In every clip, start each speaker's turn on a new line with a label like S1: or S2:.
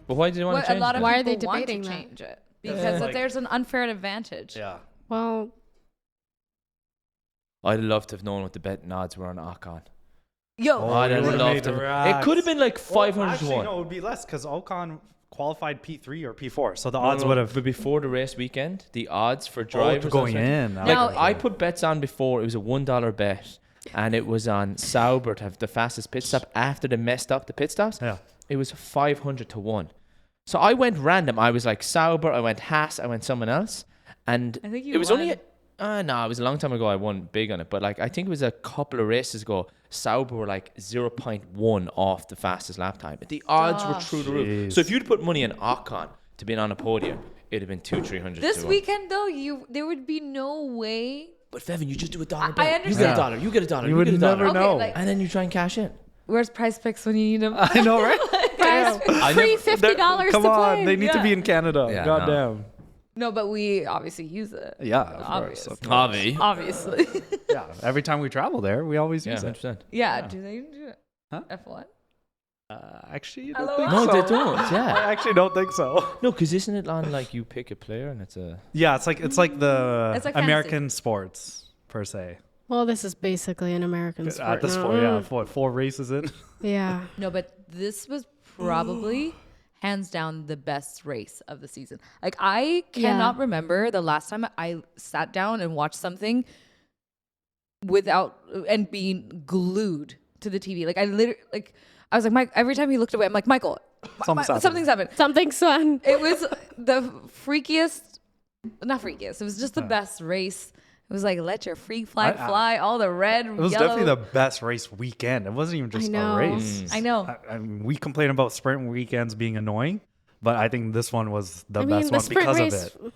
S1: But why do they want to change it?
S2: Why are they
S3: people want
S2: debating
S3: to
S2: that?
S3: change it? Because there's an unfair advantage.
S4: Yeah.
S2: Well,
S1: I'd love to have known what the betting odds were on Ocon.
S3: Yo,
S1: I'd have
S4: would've
S1: loved
S4: made
S1: to.
S4: the
S1: It
S4: racks.
S1: could have been like 500
S4: actually,
S1: to 1.
S4: no, it would be less because Ocon qualified P3 or P4, so the odds would have
S1: But before the race weekend, the odds for drivers
S4: going in.
S1: Like
S3: Now-
S1: I put bets on before. It was a $1 bet, and it was on Sauber to have the fastest pit stop after they messed up the pit stops.
S4: Yeah.
S1: It was 500 to 1. So I went random. I was like Sauber, I went Haas, I went someone else, and
S3: I think you
S1: it was
S3: won.
S1: only. No, it was a long time ago. I won big on it, but like I think it was a couple of races ago. Sauber were like 0.1 off the fastest lap time. The odds were through the roof.
S4: Jeez.
S1: So if you'd put money on Ocon to be on a podium, it'd have been 200-300.
S3: this
S1: to 1.
S3: weekend though, there would be no way.
S1: But Feven, you just do a dollar
S3: I
S1: bet. You
S3: understand.
S1: get a dollar. You get a dollar.
S4: You
S1: You
S4: would
S1: get a dollar.
S4: never know.
S3: like-
S1: And then you try and cash in.
S3: Where's Price Picks when you need them?
S4: I know, right?
S2: free $50
S4: Come
S2: to
S4: on,
S2: play.
S4: they need to be in Canada.
S1: Yeah,
S4: Goddamn.
S3: No, but we obviously use it.
S4: Yeah, of
S3: Obvious.
S4: course.
S1: Avi.
S3: Obviously.
S4: Yeah, every time we travel there, we always
S1: Yeah,
S4: use it.
S1: 100%.
S3: Yeah. Do they even do it?
S4: Huh?
S3: F1?
S4: Actually, I
S3: Hello?
S4: don't think
S1: No,
S4: so.
S1: they don't.
S4: I
S1: Yeah.
S4: actually don't think so.
S1: No, because isn't it on like you pick a player and it's a.
S4: Yeah, it's like the
S3: It's like
S4: American sports per se.
S2: Well, this is basically an American sport.
S4: At this
S2: now.
S4: point, yeah, what, 4 races in?
S2: Yeah.
S3: No, but this was probably hands down the best race of the season. Like I cannot remember the last time I sat down and watched something without and being glued to the TV. Like I literally, like I was like, Mike. Every time he looked away, I'm like, Michael, something's happened.
S2: Something's fun.
S3: It was the freakiest, not freakiest. It was just the best race. It was like let your freak flag fly. All the red,
S4: It was
S3: yellow.
S4: definitely the best race weekend. It wasn't even just
S2: I know.
S4: a race.
S3: I know.
S4: I mean, we complain about sprint weekends being annoying, but I think this one was the best
S2: the
S4: one
S2: sprint
S4: because
S2: race,
S4: of it.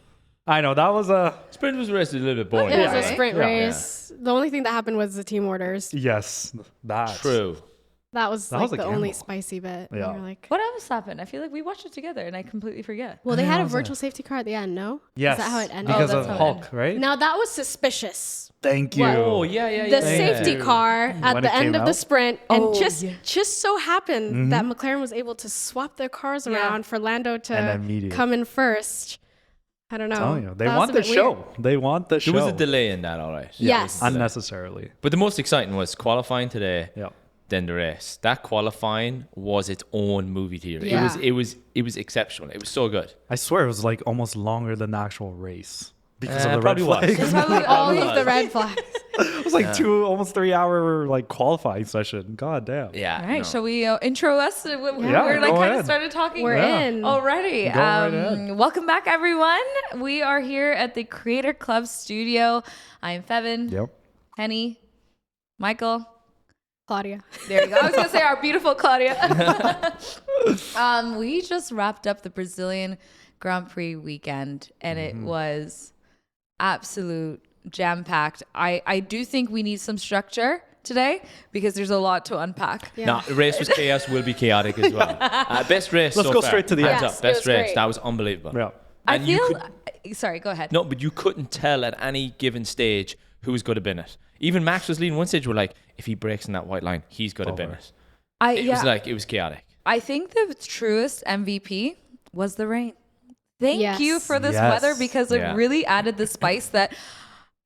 S4: I know that was a
S1: Sprint was race a little bit boring.
S2: It was
S3: Yeah.
S2: a sprint
S4: Yeah.
S2: race. The only thing that happened was the team orders.
S4: yes. That
S1: True.
S2: That was
S4: That
S2: like
S4: was a
S2: the only
S4: gamble.
S2: spicy bit.
S4: Yeah.
S2: And you're like,
S3: What else happened? I feel like we watched it together and I completely forget.
S2: well, they
S4: Yeah,
S2: had a
S4: was it?
S2: virtual safety car at the end. No.
S4: Yes,
S2: Is that how it ended?
S4: because
S3: Oh,
S4: of
S3: that's how it
S4: Hulk, right?
S2: Now that was suspicious.
S4: Thank you.
S1: Oh, yeah.
S2: The safety car at
S4: When
S2: the
S4: it
S2: end
S4: came
S2: of the
S4: out?
S2: sprint, and
S3: Oh,
S2: just
S3: yeah.
S2: so happened that McLaren was able to swap their cars
S3: Yeah.
S2: around for Lando
S4: And
S2: to
S4: immediate.
S2: come in first. I don't know.
S4: I'm telling you, they
S2: That was
S4: want
S2: a
S4: the
S2: bit
S4: show.
S2: weird.
S4: They want the show.
S1: There was a delay in that, all right.
S2: Yes.
S4: Unnecessarily.
S1: But the most exciting was qualifying today,
S4: Yeah.
S1: then the race. That qualifying was its own movie theater.
S2: Yeah.
S1: It was exceptional. It was so good.
S4: I swear it was like almost longer than the actual race because of the red
S1: probably was.
S4: flags.
S2: It's probably all
S1: Probably
S2: of the
S1: was.
S2: red flags.
S4: It was like almost 3 hour like qualifying session. God damn.
S1: Yeah.
S3: All right,
S1: no.
S3: shall we intro us? We're like
S4: go
S3: kind of
S4: ahead.
S3: started talking.
S2: We're
S4: Yeah.
S2: in.
S3: Already.
S4: Go right ahead.
S3: Welcome back, everyone. We are here at the Creator Club studio. I am Feven,
S4: Yep.
S3: Henny, Michael.
S2: Claudia.
S3: There you go. I was going to say our beautiful Claudia. We just wrapped up the Brazilian Grand Prix weekend, and it was absolute jam-packed. I do think we need some structure today because there's a lot to unpack.
S2: Yeah.
S1: No, the race was chaos, will be chaotic as well. Best race
S4: Let's
S1: so
S4: go
S1: far.
S4: straight to the
S1: Hands
S4: end.
S1: up,
S2: Yes,
S1: best
S2: it was
S1: race.
S2: great.
S1: That was unbelievable.
S4: Yeah.
S3: I
S1: And you
S3: feel... Sorry, go ahead.
S1: No, but you couldn't tell at any given stage who was going to bin it. Even Max was leading one stage. We're like, if he breaks in that white line, he's going to bin
S4: Over.
S1: it. It was chaotic.
S3: I think the truest MVP was the rain. Thank
S2: Yes.
S3: you for this
S4: Yes.
S3: weather because it
S1: Yeah.
S3: really added the spice that,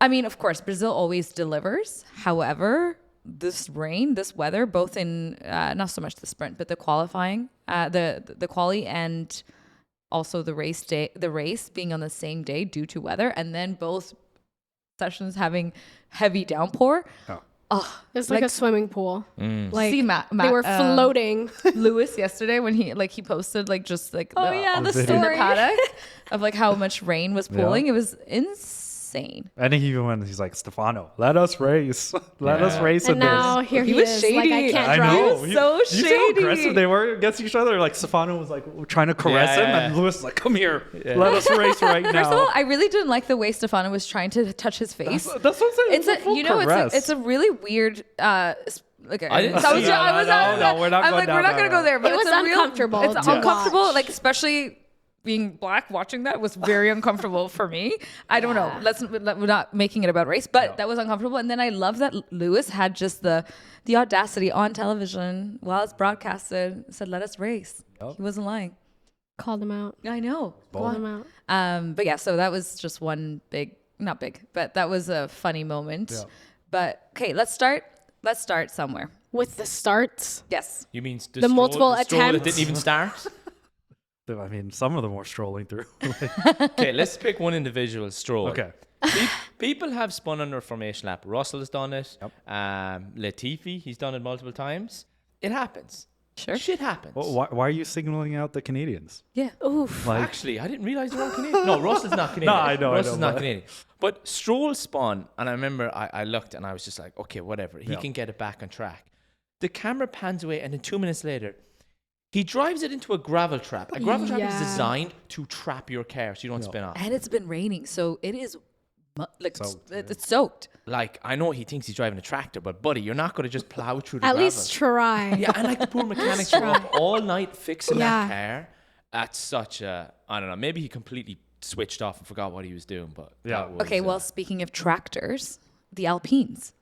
S3: I mean, of course, Brazil always delivers. However, this rain, this weather, both in not so much the sprint, but the qualifying, the quali and also the race being on the same day due to weather, and then both sessions having heavy downpour.
S4: Oh.
S2: It's like
S3: Like-
S2: a swimming pool. Like
S3: See,
S2: they were floating.
S3: Lewis yesterday when he posted
S2: the
S3: the
S4: The
S3: story in the paddock of like how much rain was pooling.
S4: Yeah.
S3: It was insane.
S4: And he even went, he's like, Stefano, let us race. Let us race
S2: And
S4: in
S2: now
S4: this.
S2: here
S3: He
S2: he,
S3: was
S2: is.
S3: shady.
S2: Like I can't
S4: I
S2: drive.
S4: know.
S3: was so
S4: You see how
S3: shady.
S4: aggressive they were against each other? Like Stefano was like trying to caress
S1: Yeah,
S4: him,
S1: yeah.
S4: and Lewis was like, come here. Let us race right now.
S3: First of all, I really didn't like the way Stefano was trying to touch his face.
S4: That's what I'm saying.
S3: It's it's a really weird.
S1: I didn't
S3: so
S1: see that.
S4: No, we're not
S3: I'm
S4: going
S3: like,
S4: down
S3: we're not
S4: that
S3: gonna go
S4: route.
S3: there. But
S2: It
S3: it's
S2: was
S3: a real-
S2: uncomfortable
S3: It's
S2: to
S3: uncomfortable,
S2: watch.
S3: like especially being black. Watching that was very uncomfortable for me. I don't know. We're not making it about race, but that was uncomfortable. And then I love that Lewis had just the audacity on television while it's broadcasted said, "Let us race."
S4: Yep.
S3: He wasn't lying.
S2: Call them out.
S3: I know.
S2: Call them out.
S3: But yeah, so that was just one not big, but that was a funny moment.
S4: Yeah.
S3: But okay, let's start somewhere.
S2: With the starts.
S3: Yes.
S1: You mean
S2: The multiple
S1: the stroll that
S2: attempts.
S1: didn't even start?
S4: I mean, some of them were strolling through.
S1: Okay, let's pick one individual stroll.
S4: Okay.
S1: People have spun under a formation lap. Russell has done it.
S4: Yep.
S1: Latifi, he's done it multiple times. It happens.
S3: Sure.
S1: Shit happens.
S4: Well, why are you signaling out the Canadians?
S3: Yeah.
S2: Oof.
S4: Like,
S1: Actually, I didn't realize they were Canadian. No, Russell's not Canadian.
S4: No, I know,
S1: Russell's not
S4: but-
S1: Canadian. But Stroll spun, and I remember I looked and I was just like, okay, whatever. He
S4: Yeah.
S1: can get it back on track. The camera pans away, and then 2 minutes later, he drives it into a gravel trap. A gravel trap is
S2: Yeah.
S1: designed to trap your car so you don't spin off.
S3: And it's been raining, so it is
S4: Soaked,
S3: it's soaked.
S1: Like, I know he thinks he's driving a tractor, but buddy, you're not going to just plow through the
S2: At
S1: gravel.
S2: least try.
S1: Yeah, and like the poor mechanics were up all night fixing
S2: Yeah.
S1: that car. That's such a, I don't know, maybe he completely switched off and forgot what he was doing, but
S4: Yeah.
S1: that was,
S3: Okay, well, speaking of tractors, the Alpines.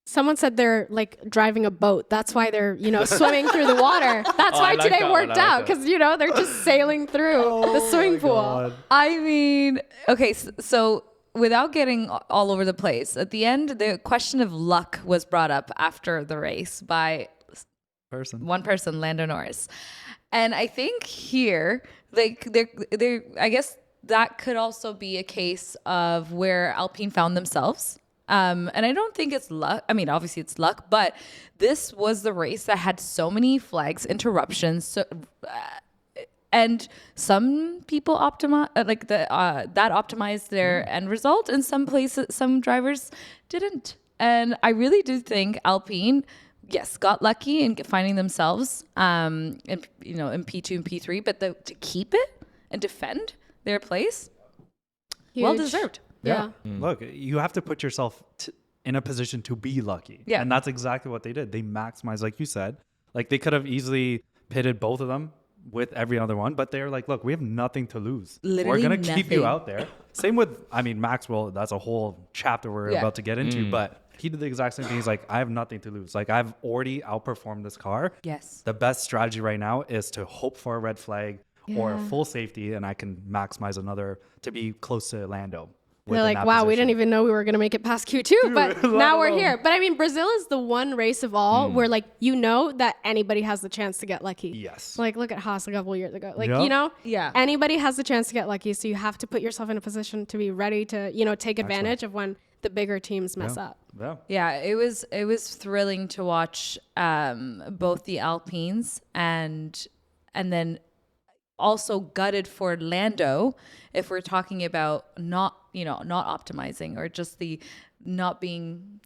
S2: Someone said they're like driving a boat. That's why they're, swimming through the water. That's
S1: Oh,
S2: why
S1: I like
S2: today
S1: that one.
S2: worked
S1: I like
S2: out
S1: that.
S2: because, they're just sailing through the swimming pool.
S4: God.
S3: I mean, okay, so without getting all over the place, at the end, the question of luck was brought up after the race by one person, Lando Norris. And I think here, like, I guess that could also be a case of where Alpine found themselves. And I don't think it's luck. I mean, obviously it's luck, but this was the race that had so many flags, interruptions, and some people optimize that optimized their end result, and some drivers didn't. And I really do think Alpine, yes, got lucky in finding themselves, in P2 and P3, but to keep it and defend their place, well
S2: Huge.
S3: deserved.
S2: Yeah.
S4: Look, you have to put yourself in a position to be lucky.
S3: Yeah.
S4: And that's exactly what they did. They maximized, like you said. Like, they could have easily pitted both of them with every other one, but they're like, look, we have nothing to lose.
S3: Literally
S4: we're going to keep you
S3: nothing.
S4: out there. Same with, Maxwell, that's a whole chapter we're about to get into, but he did the exact same thing. He's like, I have nothing to lose. Like, I've already outperformed this car.
S3: Yes.
S4: The best strategy right now is to hope for a red flag or a full safety, and I can maximize another to be close to Lando.
S2: They're like, wow, we didn't even know we were going to make it past Q2, but now we're here. But I mean, Brazil is the one race of all where like, that anybody has the chance to get lucky.
S4: Yes.
S2: Like, look at Haas a couple years ago. Like,
S4: Yep.
S3: Yeah.
S2: anybody has the chance to get lucky. So you have to put yourself in a position to be ready to, take advantage of when the bigger teams mess up.
S4: Yeah.
S3: Yeah, it was thrilling to watch both the Alpines and then also gutted for Lando if we're talking about not optimizing or just the not being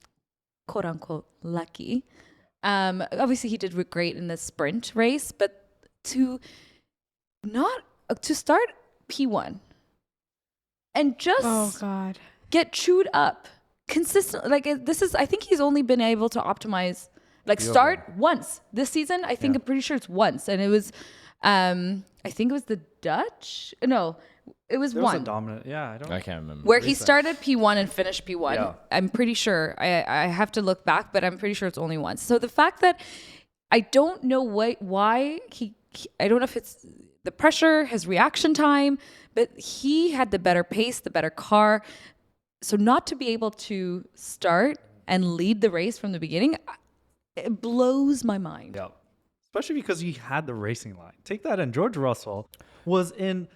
S3: quote unquote lucky. Obviously he did great in the sprint race, but to start P1 and just
S2: Oh God.
S3: get chewed up consistently. Like I think he's only been able to optimize, like start once this season. I'm pretty sure it's once, and it was, I think it was the Dutch. No, it was
S4: There was
S3: one
S4: a dominant. Yeah,
S1: I can't remember.
S3: where he started P1 and finished P1.
S4: Yeah.
S3: I'm pretty sure. I have to look back, but I'm pretty sure it's only once. So the fact that I don't know why he I don't know if it's the pressure, his reaction time, but he had the better pace, the better car. So not to be able to start and lead the race from the beginning, it blows my mind.
S4: Yeah. Especially because he had the racing line. Take that in. George Russell was in.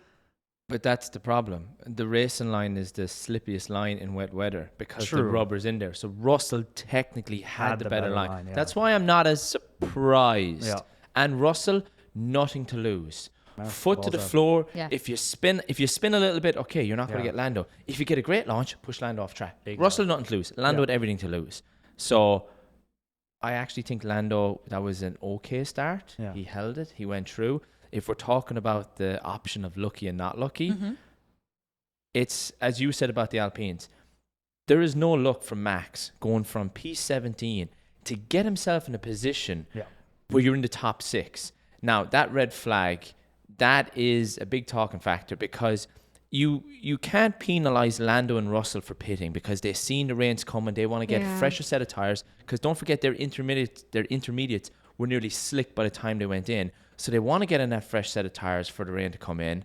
S1: But that's the problem. The racing line is the slippiest line in wet weather because the
S4: True.
S1: rubber's in there. So Russell technically had the better line.
S4: yeah.
S1: That's why I'm not as surprised.
S4: Yeah.
S1: And Russell, nothing to lose. Foot to the
S4: well done.
S1: floor.
S3: Yeah.
S1: If you spin a little bit, okay, you're not going to
S4: Yeah.
S1: get Lando. If you get a great launch, push Lando off track.
S4: Exactly.
S1: Russell, nothing to lose. Lando
S4: Yeah.
S1: had everything to lose. So I actually think Lando, that was an okay start.
S4: Yeah.
S1: He held it. He went through. If we're talking about the option of lucky and not lucky, it's, as you said about the Alpines, there is no luck from Max going from P17 to get himself in a position
S4: Yeah.
S1: where you're in the top 6. Now, that red flag, that is a big talking factor because you can't penalize Lando and Russell for pitting because they've seen the rains coming. They want to get a fresher set of tires because don't forget their intermediates were nearly slick by the time they went in. So they want to get in that fresh set of tires for the rain to come in.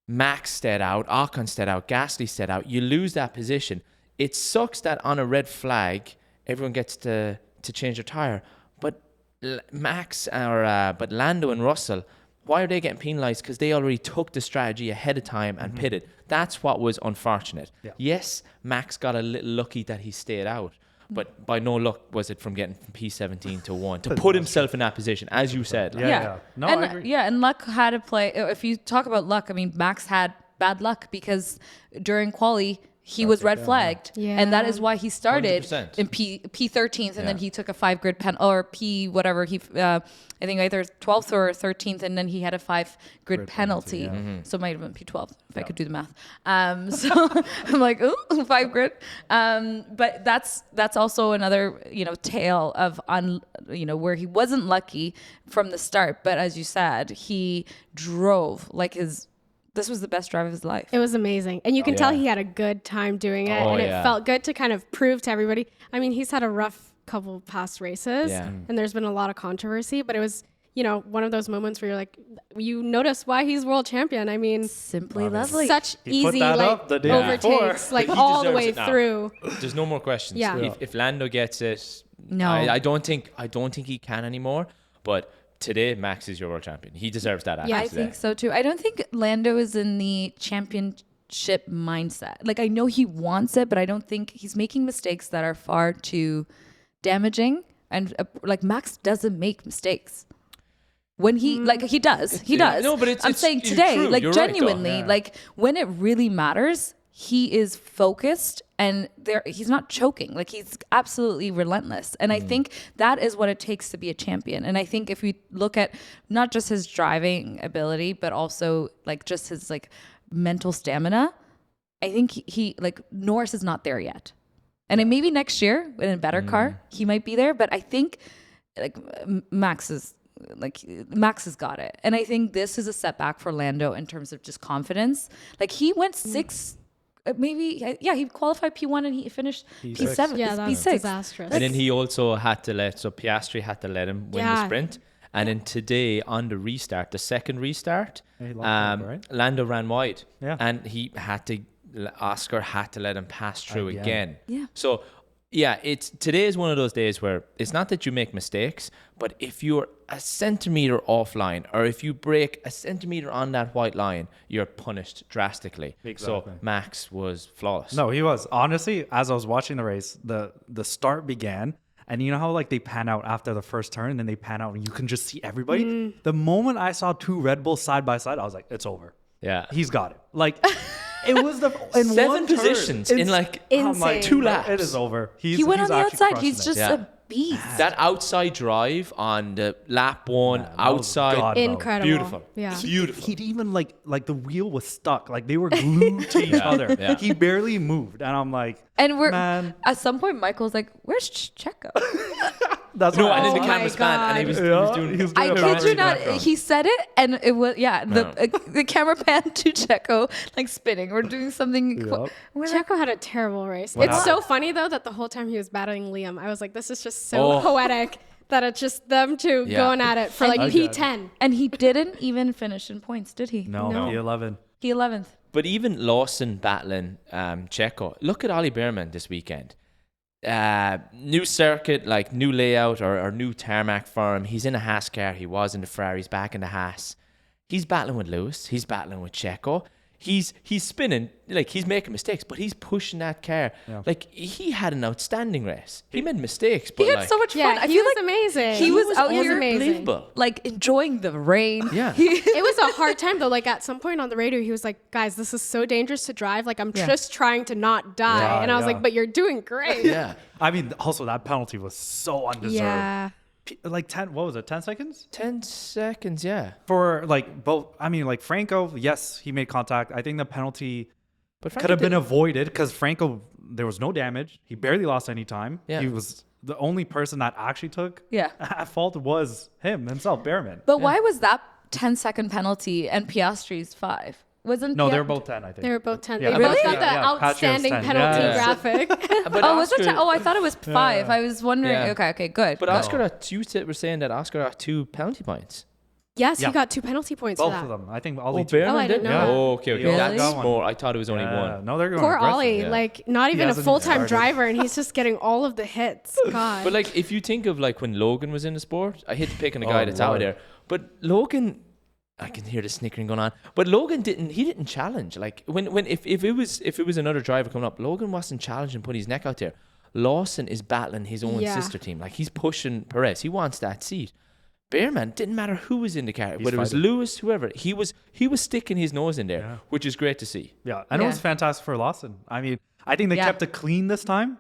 S1: Max stayed out, Ocon stayed out, Gasly stayed out. You lose that position. It sucks that on a red flag, everyone gets to change their tire. But but Lando and Russell, why are they getting penalized? Because they already took the strategy ahead of time and pitted. That's what was unfortunate. Yeah. Yes, Max got a little lucky that he stayed out. But by no luck was it from getting from P17 to 1 to put himself in that position, as you said.
S3: Yeah.
S4: No,
S3: and,
S4: I agree.
S3: Yeah, and luck had to play. If you talk about luck, I mean, Max had bad luck because during quali, he was red flagged. Yeah. And that is why he started 100%. In P13th, and then he took a 5 grid pen or P whatever. I think either 12th or 13th, and then he had a 5 grid penalty. So it might have been P12 if I could do the math. So I'm like, ooh, 5 grid. But that's also another tale of where he wasn't lucky from the start, but as you said, he drove like this was the best drive of his life.
S2: It was amazing. And you can tell he had a good time doing it. And it felt good to kind of prove to everybody. I mean, he's had a rough couple past races and there's been a lot of controversy, but it was, one of those moments where you're like, you notice why he's world champion. I mean,
S3: simply lovely.
S2: Such easy overtakes, all the way through.
S1: There's no more questions.
S2: Yeah.
S1: If Lando gets it,
S3: no,
S1: I don't think he can anymore, but today, Max is your world champion. He deserves that.
S3: Yeah, I think so too. I don't think Lando is in the championship mindset. Like, I know he wants it, but I don't think he's making mistakes that are far too damaging. And Max doesn't make mistakes. When he he does. No, but I'm saying today, true. You're genuinely, when it really matters, he is focused and he's not choking. Like, he's absolutely relentless. And I think that is what it takes to be a champion. And I think if we look at not just his driving ability, but also just his mental stamina, I think he Norris is not there yet. And maybe next year in a better car, he might be there. But I think Max has got it. And I think this is a setback for Lando in terms of just confidence. He went 6. He qualified P1 and he finished P7.
S2: Yeah, that was disastrous.
S1: And then he also had to Piastri had to let him win the sprint. And then today on the restart, the second restart, Lando ran wide. Yeah. And Oscar had to let him pass through again. Yeah. So today is one of those days where it's not that you make mistakes, but if you're a centimeter offline or if you break a centimeter on that white line, you're punished drastically. Exactly. So Max was flawless.
S4: No, he was. Honestly, as I was watching the race, the start began, and you know how they pan out after the first turn and then they pan out and you can just see everybody? The moment I saw 2 Red Bulls side by side, I was like, it's over.
S1: Yeah.
S4: He's got it. It was in
S1: 7 positions in
S2: insane.
S1: 2 laps.
S4: It is over.
S3: He went on the outside. He's just a beast.
S1: That outside drive on the lap 1 outside,
S2: incredible.
S1: Beautiful.
S2: Yeah,
S1: beautiful.
S4: He'd even the wheel was stuck. They were glued to each other. Yeah. He barely moved, and I'm like,
S3: and at some point, Michael's like, "Where's Checo?"
S4: That's
S1: no, and then the camera's pan, and he was doing
S3: I kid you not. He said it, and it was the camera panned to Checo spinning or doing something.
S2: Yep. Checo had a terrible race. It's so funny though that the whole time he was battling Liam, I was like, this is just so poetic that it's just them two going at it for P10.
S3: And he didn't even finish in points, did he?
S4: No. P11.
S3: P11th.
S1: But even Lawson battling Checo. Look at Ollie Behrman this weekend. New circuit, new layout or new tarmac for him. He's in a Haas car. He was in the Ferrari. He's back in the Haas. He's battling with Lewis. He's battling with Checo. He's spinning, he's making mistakes, but he's pushing that car. Yeah. He had an outstanding race. He made mistakes, but
S3: he had so much fun.
S2: Yeah, he was amazing.
S3: He was out here
S1: unbelievable.
S3: Enjoying the rain.
S1: Yeah.
S2: It was a hard time though. At some point on the radio, he was like, "Guys, this is so dangerous to drive. I'm just trying to not die." Yeah, and I was like, "But you're doing great."
S1: Yeah.
S4: I mean, also that penalty was so undeserved.
S2: Yeah.
S4: 10, what was it, 10 seconds?
S1: 10 seconds, yeah.
S4: For both, I mean, Franco, yes, he made contact. I think the penalty could have been avoided because Franco, there was no damage. He barely lost any time. Yeah. He was the only person that actually took at fault was himself, Behrman.
S3: But why was that 10-second penalty and Piastri's 5?
S4: No, they were both 10, I think.
S2: They were both 10.
S4: Yeah.
S2: They both got the outstanding penalty graphic.
S3: Was it 10? Oh, I thought it was 5. I was wondering. Okay, good.
S1: But Oscar you were saying that Oscar got 2 penalty points.
S2: Yes, he got 2 penalty points
S4: Both
S2: for that.
S4: of them. I think Ollie.
S1: Behrman
S2: I didn't know.
S1: Yeah. Oh, okay.
S3: Really?
S1: That's more. I thought it was only one.
S4: No, they're going
S2: Poor
S4: aggressive.
S2: Ollie, like not even a
S4: hasn't
S2: full-time
S4: started.
S2: driver, and he's just getting all of the hits. God.
S1: But like, if you think of like when Logan was in the sport, I hate to pick on a guy that's out
S4: Lord.
S1: there, but Logan, I can hear the snickering going on. But Logan didn't challenge. Like if it was another driver coming up, Logan wasn't challenging, putting his neck out there. Lawson is battling his own sister team. Like he's pushing Perez. He wants that seat. Behrman, didn't matter who was in the car, whether it was Lewis, whoever, he was sticking his nose in there, which is great to see.
S4: Yeah, and it was fantastic for Lawson. I mean, I think they kept it clean this time.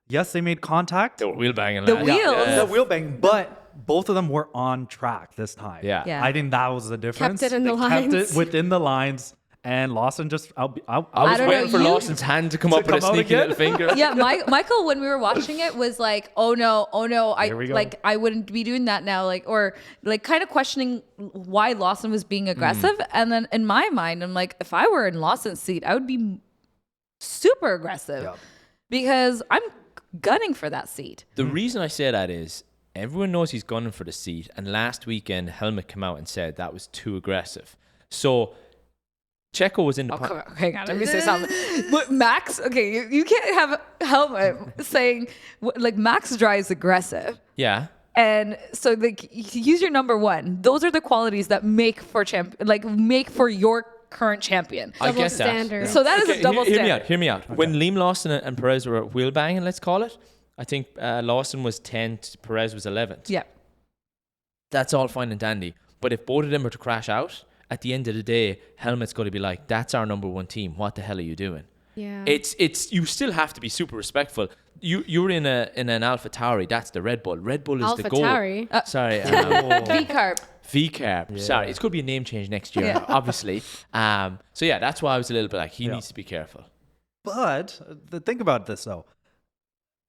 S4: Yes, they made contact.
S1: The wheel banging.
S3: The
S1: lads.
S3: wheels.
S4: The wheel bang, but both of them were on track this time.
S1: Yeah.
S4: I think that was the difference.
S2: Kept it in the
S4: Kept
S2: lines.
S4: it within the lines, and Lawson just. I
S1: I
S3: don't
S1: was
S3: know,
S1: waiting for
S3: you-
S1: Lawson's hand to come up with a
S4: come out
S1: sneaky
S4: again?
S1: little finger.
S3: Yeah, Michael, when we were watching it, was like, oh no,
S4: Here we go.
S3: I wouldn't be doing that now, like, or like kind of questioning why Lawson was being aggressive. And then in my mind, I'm like, if I were in Lawson's seat, I would be super aggressive because I'm gunning for that seat.
S1: The reason I say that is everyone knows he's gunning for the seat, and last weekend Helmut came out and said that was too aggressive. So Checo was in the
S3: Hang on, let me say something. But Max, okay, you can't have Helmut saying like Max drives aggressive.
S1: Yeah.
S3: And so like he's your number one. Those are the qualities that make for make for your current champion.
S1: I
S2: Double
S1: get
S2: standard.
S1: that.
S3: So that is a double
S1: Hear
S3: standard.
S1: me out. Okay. When Liam Lawson and Perez were wheel banging, let's call it, I think Lawson was 10th, Perez was 11th.
S3: Yeah.
S1: That's all fine and dandy. But if both of them were to crash out, at the end of the day, Helmut's got to be like, that's our number one team. What the hell are you doing?
S2: Yeah.
S1: It's you still have to be super respectful. You're in an Alpha Tauri. That's the Red Bull. Red Bull is
S2: Alpha
S1: the goal.
S2: Tauri.
S1: Sorry.
S3: V-carb.
S1: V-carb.
S4: Yeah.
S1: Sorry. It's going to be a name change next year, obviously. So yeah, that's why I was a little bit like, he needs to be careful.
S4: But think about this though.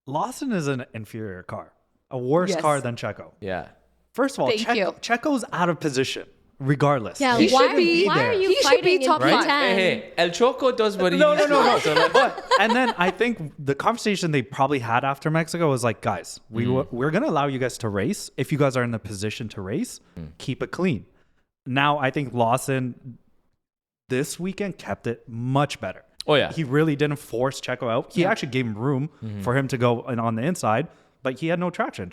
S4: Lawson is an inferior car, a worse car than Checo.
S1: Yeah.
S4: First of all,
S3: Thank you.
S4: Checo's out of position, regardless.
S2: Yeah,
S3: He
S2: why,
S3: should be
S2: why
S3: there.
S2: are you
S3: He should
S2: fighting
S3: be top
S2: in
S3: five.
S2: P10?
S1: Hey, El Choco does what he
S4: No.
S1: needs to do. So, like,
S4: But and then I think the conversation they probably had after Mexico was like, guys, we're gonna allow you guys to race if you guys are in the position to race. Keep it clean. Now I think Lawson this weekend kept it much better.
S1: Oh yeah.
S4: He really didn't force Checo out. He actually gave him room for him to go on the inside, but he had no traction.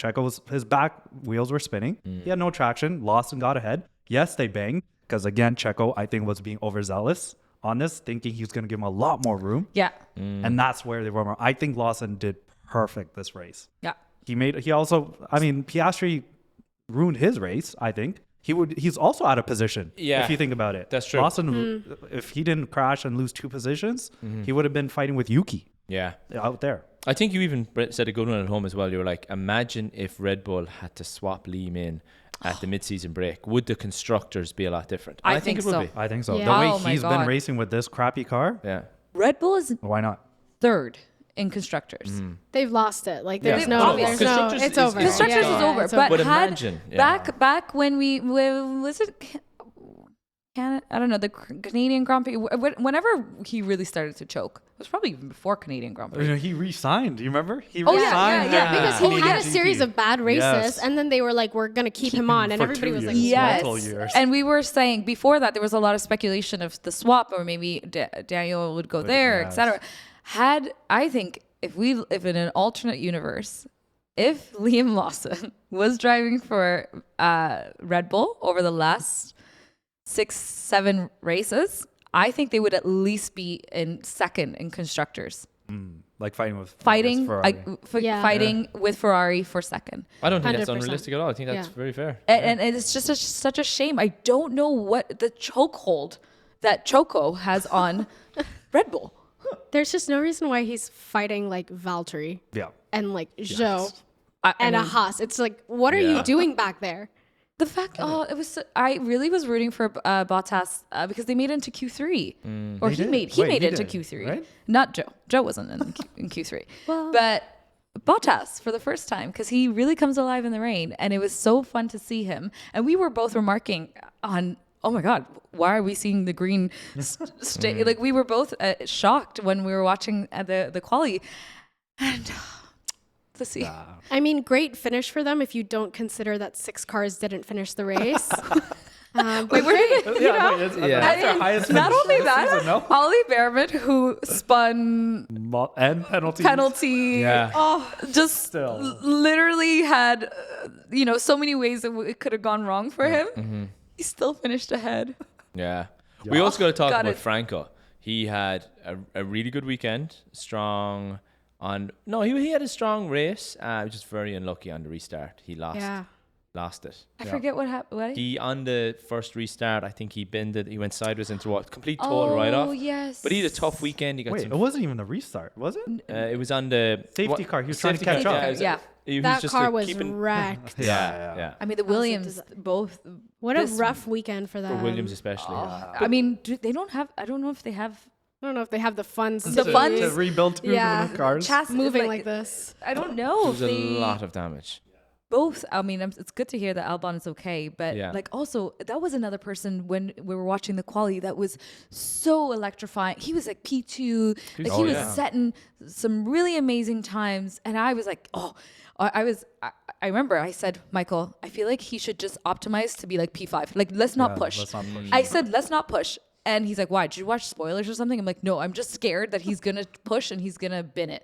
S4: His back wheels were spinning. He had no traction. Lawson got ahead. Yes, they banged because again, Checo I think was being overzealous on this, thinking he was going to give him a lot more room.
S3: Yeah.
S4: And that's where they were more. I think Lawson did perfect this race.
S3: Yeah.
S4: Piastri ruined his race, I think. He's also out of position.
S1: Yeah.
S4: If you think about it.
S1: That's true.
S4: Lawson, if he didn't crash and lose 2 positions, he would have been fighting with Yuki
S1: Yeah.
S4: out there.
S1: I think you even said a good one at home as well. You were like, imagine if Red Bull had to swap Liam in at the mid-season break. Would the constructors be a lot different?
S3: I
S1: And
S3: think
S1: it
S3: so.
S1: would be.
S4: I think so.
S2: Yeah.
S4: The way
S3: Oh my
S4: he's been
S3: God.
S4: racing with this crappy car,
S1: Yeah.
S3: Red Bull is
S4: why not?
S3: third in constructors.
S2: They've lost it. Like
S1: Yeah.
S2: there's
S1: Constructors
S2: it's
S1: is-
S2: over.
S1: is
S3: Constructors
S1: Yeah.
S3: is over.
S2: It's
S3: But
S1: But
S3: had
S1: imagine, yeah.
S3: back when was it Canada? I don't know, the Canadian Grand Prix. Whenever he really started to choke, it was probably even before Canadian Grand Prix.
S4: He re-signed. Do you remember? He
S3: Oh, yeah,
S4: re-signed.
S3: yeah,
S2: Because he
S4: Canadian
S2: had a
S4: GP.
S2: series of bad races,
S4: Yes.
S2: and then they were like, "We're gonna keep him on," and
S4: for
S2: everybody
S4: 2
S2: was like,
S4: years.
S3: Yes,
S4: Multiple years.
S3: and we were saying before that there was a lot of speculation of the swap, or maybe Daniel would go there,
S4: yes.
S3: etc. I think if in an alternate universe, if Liam Lawson was driving for Red Bull over the last 6-7 races, I think they would at least be in second in constructors,
S4: Like fighting with
S3: fighting
S4: Ferrari.
S3: fighting with Ferrari for second.
S1: I don't think that's
S2: 100%.
S1: unrealistic at all. I think that's
S2: Yeah.
S1: very fair.
S3: And it's just such a shame. I don't know what the chokehold that Choco has on Red Bull.
S2: "There's just no reason why he's fighting like Valtteri
S4: Yeah.
S2: and like Zhou
S3: I
S2: and a
S3: mean,
S2: Haas." It's like, what are you doing back there?
S3: the fact, I really was rooting for Bottas because they made it into Q3, or
S4: They
S3: he
S4: did?
S3: made
S4: Wait, he
S3: it into
S4: did,
S3: Q3,
S4: right?
S3: not Joe. Joe wasn't in Q3,
S2: Well-
S3: but Bottas for the first time because he really comes alive in the rain, and it was so fun to see him. And we were both remarking on, oh my God, why are we seeing the green stay? Like we were both shocked when we were watching the quali, and to see.
S2: I mean, great finish for them if you don't consider that 6 cars didn't finish the race.
S3: Wait, where did it?
S4: That's their highest
S3: Not
S4: finish
S3: only
S4: this
S3: that,
S4: season, no?
S3: Ollie Behrman, who spun
S4: And penalties.
S3: penalty, just
S4: Still.
S3: literally had, so many ways that it could have gone wrong for him.
S1: Mm-hmm.
S3: He still finished ahead.
S1: Yeah. We also got to talk
S3: Got
S1: about
S3: it.
S1: Franco. He had a really good weekend. Strong on. No, he had a strong race. Just very unlucky on the restart. He lost.
S2: Yeah.
S1: Lost it.
S3: I forget what happened.
S1: He on the first restart, I think he bended. He went sideways into what? Complete total write-off.
S3: Oh, yes.
S1: But he had a tough weekend. He got
S4: Wait,
S1: some.
S4: it wasn't even the restart, was it?
S1: It was on the
S4: Safety car. He was trying to
S1: safety
S4: catch
S1: car.
S4: up.
S1: it was-
S3: Yeah.
S1: he was
S2: That
S1: just,
S2: car
S1: like,
S2: was
S1: keeping-
S2: wrecked.
S1: Yeah.
S3: I mean, the Williams both.
S2: What a
S3: This-
S2: rough weekend for them.
S1: For Williams especially.
S3: I mean, they don't have. I don't know if they have
S2: I don't know if they have the funds.
S3: The funds?
S4: To rebuild two cars.
S3: chassis
S2: moving like this.
S3: I don't know.
S1: It
S3: if
S1: was a
S3: they
S1: lot of damage.
S3: both. I mean, it's good to hear that Albon is okay, but
S1: Yeah.
S3: like also that was another person when we were watching the quali that was so electrifying. He was like P2, like he was setting some really amazing times, and I was like, I remember I said, Michael, I feel like he should just optimize to be like P5. Like let's not push.
S4: let's not push.
S3: I said let's not push. And he's like, why? Did you watch spoilers or something? I'm like, no, I'm just scared that he's going to push and he's going to bin it.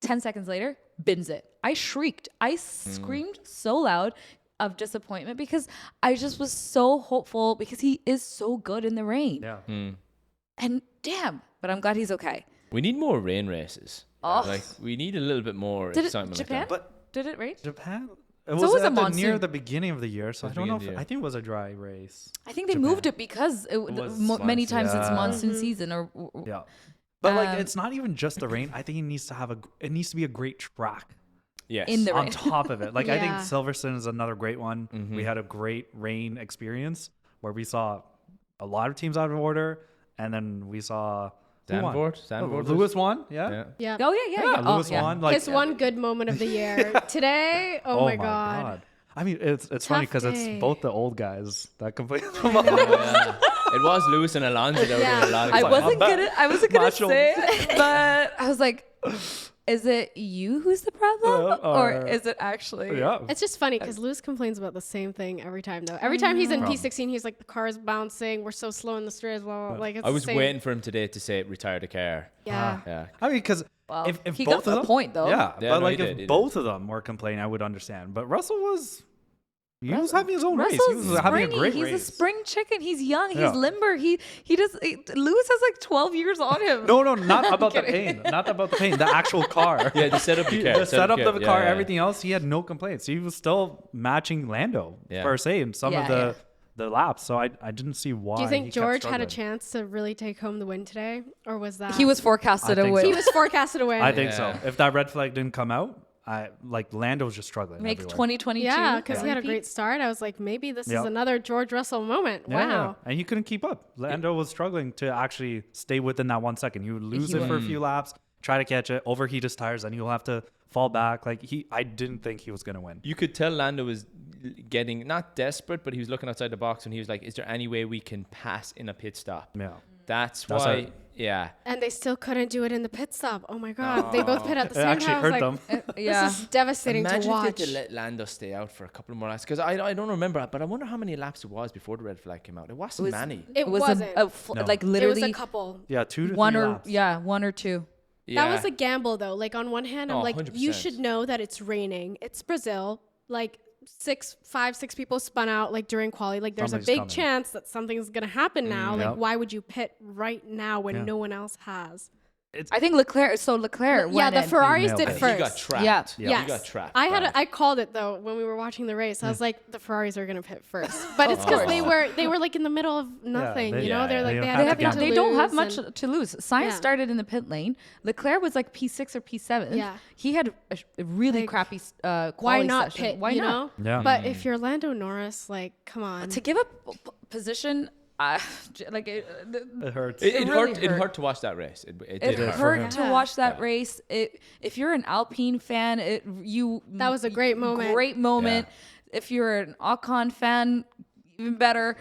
S3: 10 seconds later, bins it. I shrieked. I screamed so loud of disappointment because I just was so hopeful because he is so good in the rain.
S4: Yeah.
S3: And damn, but I'm glad he's okay.
S1: We need more rain races.
S3: Oh.
S1: Like we need a little bit more
S3: Did it,
S1: excitement
S3: Japan?
S1: like that.
S3: Did it rain?
S4: Japan.
S3: So it was a
S4: at the,
S3: monsoon.
S4: near the beginning of the year, so I don't know.
S1: beginning of the
S4: I think it was a dry race.
S3: I think they
S4: Japan.
S3: moved it because
S4: was
S3: many
S4: monsoon.
S3: times it's
S4: Yeah.
S3: monsoon season or
S4: Yeah, but like
S3: Um,
S4: it's not even just the rain. I think it needs to be a great track
S1: Yes.
S3: in the
S4: on
S3: rain.
S4: top of it. Like I think
S2: Yeah.
S4: Silverstone is another great one.
S1: Mm-hmm.
S4: We had a great rain experience where we saw a lot of teams out of order, and then we saw who won?
S1: Zandvoort.
S4: Lewis won. Yeah.
S2: Yeah.
S3: Oh yeah.
S4: Lewis won. Like
S2: His one good moment of the year. Today, oh my God.
S4: I mean, it's funny because
S2: day.
S4: it's both the old guys that complain.
S1: Yeah. It was Lewis and Alonso that were
S2: Yeah.
S1: doing a lot of
S3: I
S1: excitement.
S3: wasn't gonna
S4: Macho.
S3: say it, but I was like, is it you who's the problem, or is it actually?
S4: Yeah.
S2: It's just funny because Lewis complains about the same thing every time, though. Every time he's in P16, he's like, the car's bouncing. We're so slow in the straight as well. Like, it's
S1: I was
S2: the same.
S1: waiting for him today to say retire the car.
S2: Yeah.
S1: Yeah.
S4: I mean, because
S3: Well,
S4: if
S3: he
S4: both
S3: got
S4: of
S3: the
S4: them,
S3: point though.
S4: Yeah,
S1: Yeah,
S4: but
S1: no,
S4: like
S1: he
S4: if
S1: did.
S4: both of them were complaining, I would understand. But Russell was having his own race. He
S3: Russell's
S4: was having a
S3: springy.
S4: great
S3: He's
S4: race.
S3: a spring chicken. He's young. He's
S4: Yeah.
S3: limber. Lewis has like 12 years on him.
S4: No, not about the pain. Not about the pain. The actual car.
S1: Yeah, the setup of the car.
S4: The setup of the car,
S1: yeah.
S4: everything else, he had no complaints. He was still matching Lando
S1: Yeah.
S4: per se in some of
S3: Yeah,
S4: the laps. So I didn't see why.
S2: Do you think
S4: he kept
S2: George had a
S4: struggling.
S2: chance to really take home the win today? Or was that.
S3: He was forecasted
S4: I
S3: to
S4: think
S3: win.
S2: He was forecasted to win.
S4: I think
S1: Yeah.
S4: so. If that red flag didn't come out, Lando was just struggling.
S3: Make
S4: everywhere.
S3: 2022.
S2: Yeah, because he had a
S3: repeat.
S2: great start. I was like, maybe this
S4: Yeah.
S2: is another George Russell moment.
S4: Yeah,
S2: Wow.
S4: yeah. And he couldn't keep up. Lando was struggling to actually stay within that 1 second. He would lose it for a few laps, try to catch it, overheat his tires, and he'll have to fall back. I didn't think he was gonna win.
S1: You could tell Lando was getting not desperate, but he was looking outside the box and he was like, "Is there any way we can pass in a pit stop?"
S4: Yeah.
S1: That's
S4: That's
S1: why.
S4: it.
S1: Yeah.
S2: And they still couldn't do it in the pit stop. Oh my God. They both pit at the
S4: It
S2: same
S4: actually
S2: time. I was
S4: hurt
S2: like,
S4: them.
S3: Yeah.
S2: This is devastating
S1: Imagine
S2: to watch.
S1: if they had let Lando stay out for a couple more laps because I don't remember, but I wonder how many laps it was before the red flag came out. It wasn't many.
S2: It
S3: was
S2: wasn't.
S3: like
S2: it
S4: No.
S2: was
S3: literally
S2: a couple.
S4: Yeah, 2 to 3
S3: one
S4: laps.
S3: or two.
S1: Yeah.
S2: That was a gamble, though. Like, on one hand, I'm
S1: Oh,
S2: like, you
S1: 100%.
S2: should know that it's raining. It's Brazil. Like, 5, 6 people spun out, like, during quali. Like, there's
S4: Something's
S2: a big
S4: coming.
S2: chance that something's going to happen now. Like,
S4: Yep.
S2: why would you pit right now when
S4: Yeah.
S2: no one else has?
S3: I think Leclerc.
S2: Yeah,
S3: went
S2: the
S3: in.
S2: Ferraris
S4: nailed
S2: did
S4: it.
S1: He
S2: first.
S1: got trapped.
S3: Yeah.
S2: Yes.
S1: He got trapped.
S2: I called it though when we were watching the race. I was like, the Ferraris are gonna pit first, but it's because they were like in the middle of nothing.
S4: they-
S2: you know,
S1: yeah,
S2: they're like
S4: they
S2: they
S4: have
S2: had
S4: to
S2: nothing
S4: gamble.
S2: to
S3: They don't have
S2: lose
S3: much
S2: and-
S3: to lose. Sainz
S2: Yeah.
S3: started in the pit lane. Leclerc was like P6 or P7.
S2: Yeah.
S3: He had a really
S2: Like,
S3: crappy
S2: Why
S3: quali
S2: not
S3: session.
S2: pit?
S3: Why
S2: you
S3: not?
S2: know?
S4: Yeah.
S2: But if you're Lando Norris, like, come on.
S3: To give up position, like
S4: It hurts.
S1: It
S3: really
S1: hurt. It
S3: hurt.
S1: hurt to watch that race. It
S3: it
S1: did hurt.
S3: hurt to
S2: Yeah.
S3: watch that
S1: Yeah.
S3: race. If you're an Alpine fan,
S2: That was a great moment.
S3: Great moment. If you're an Ocon fan, even better.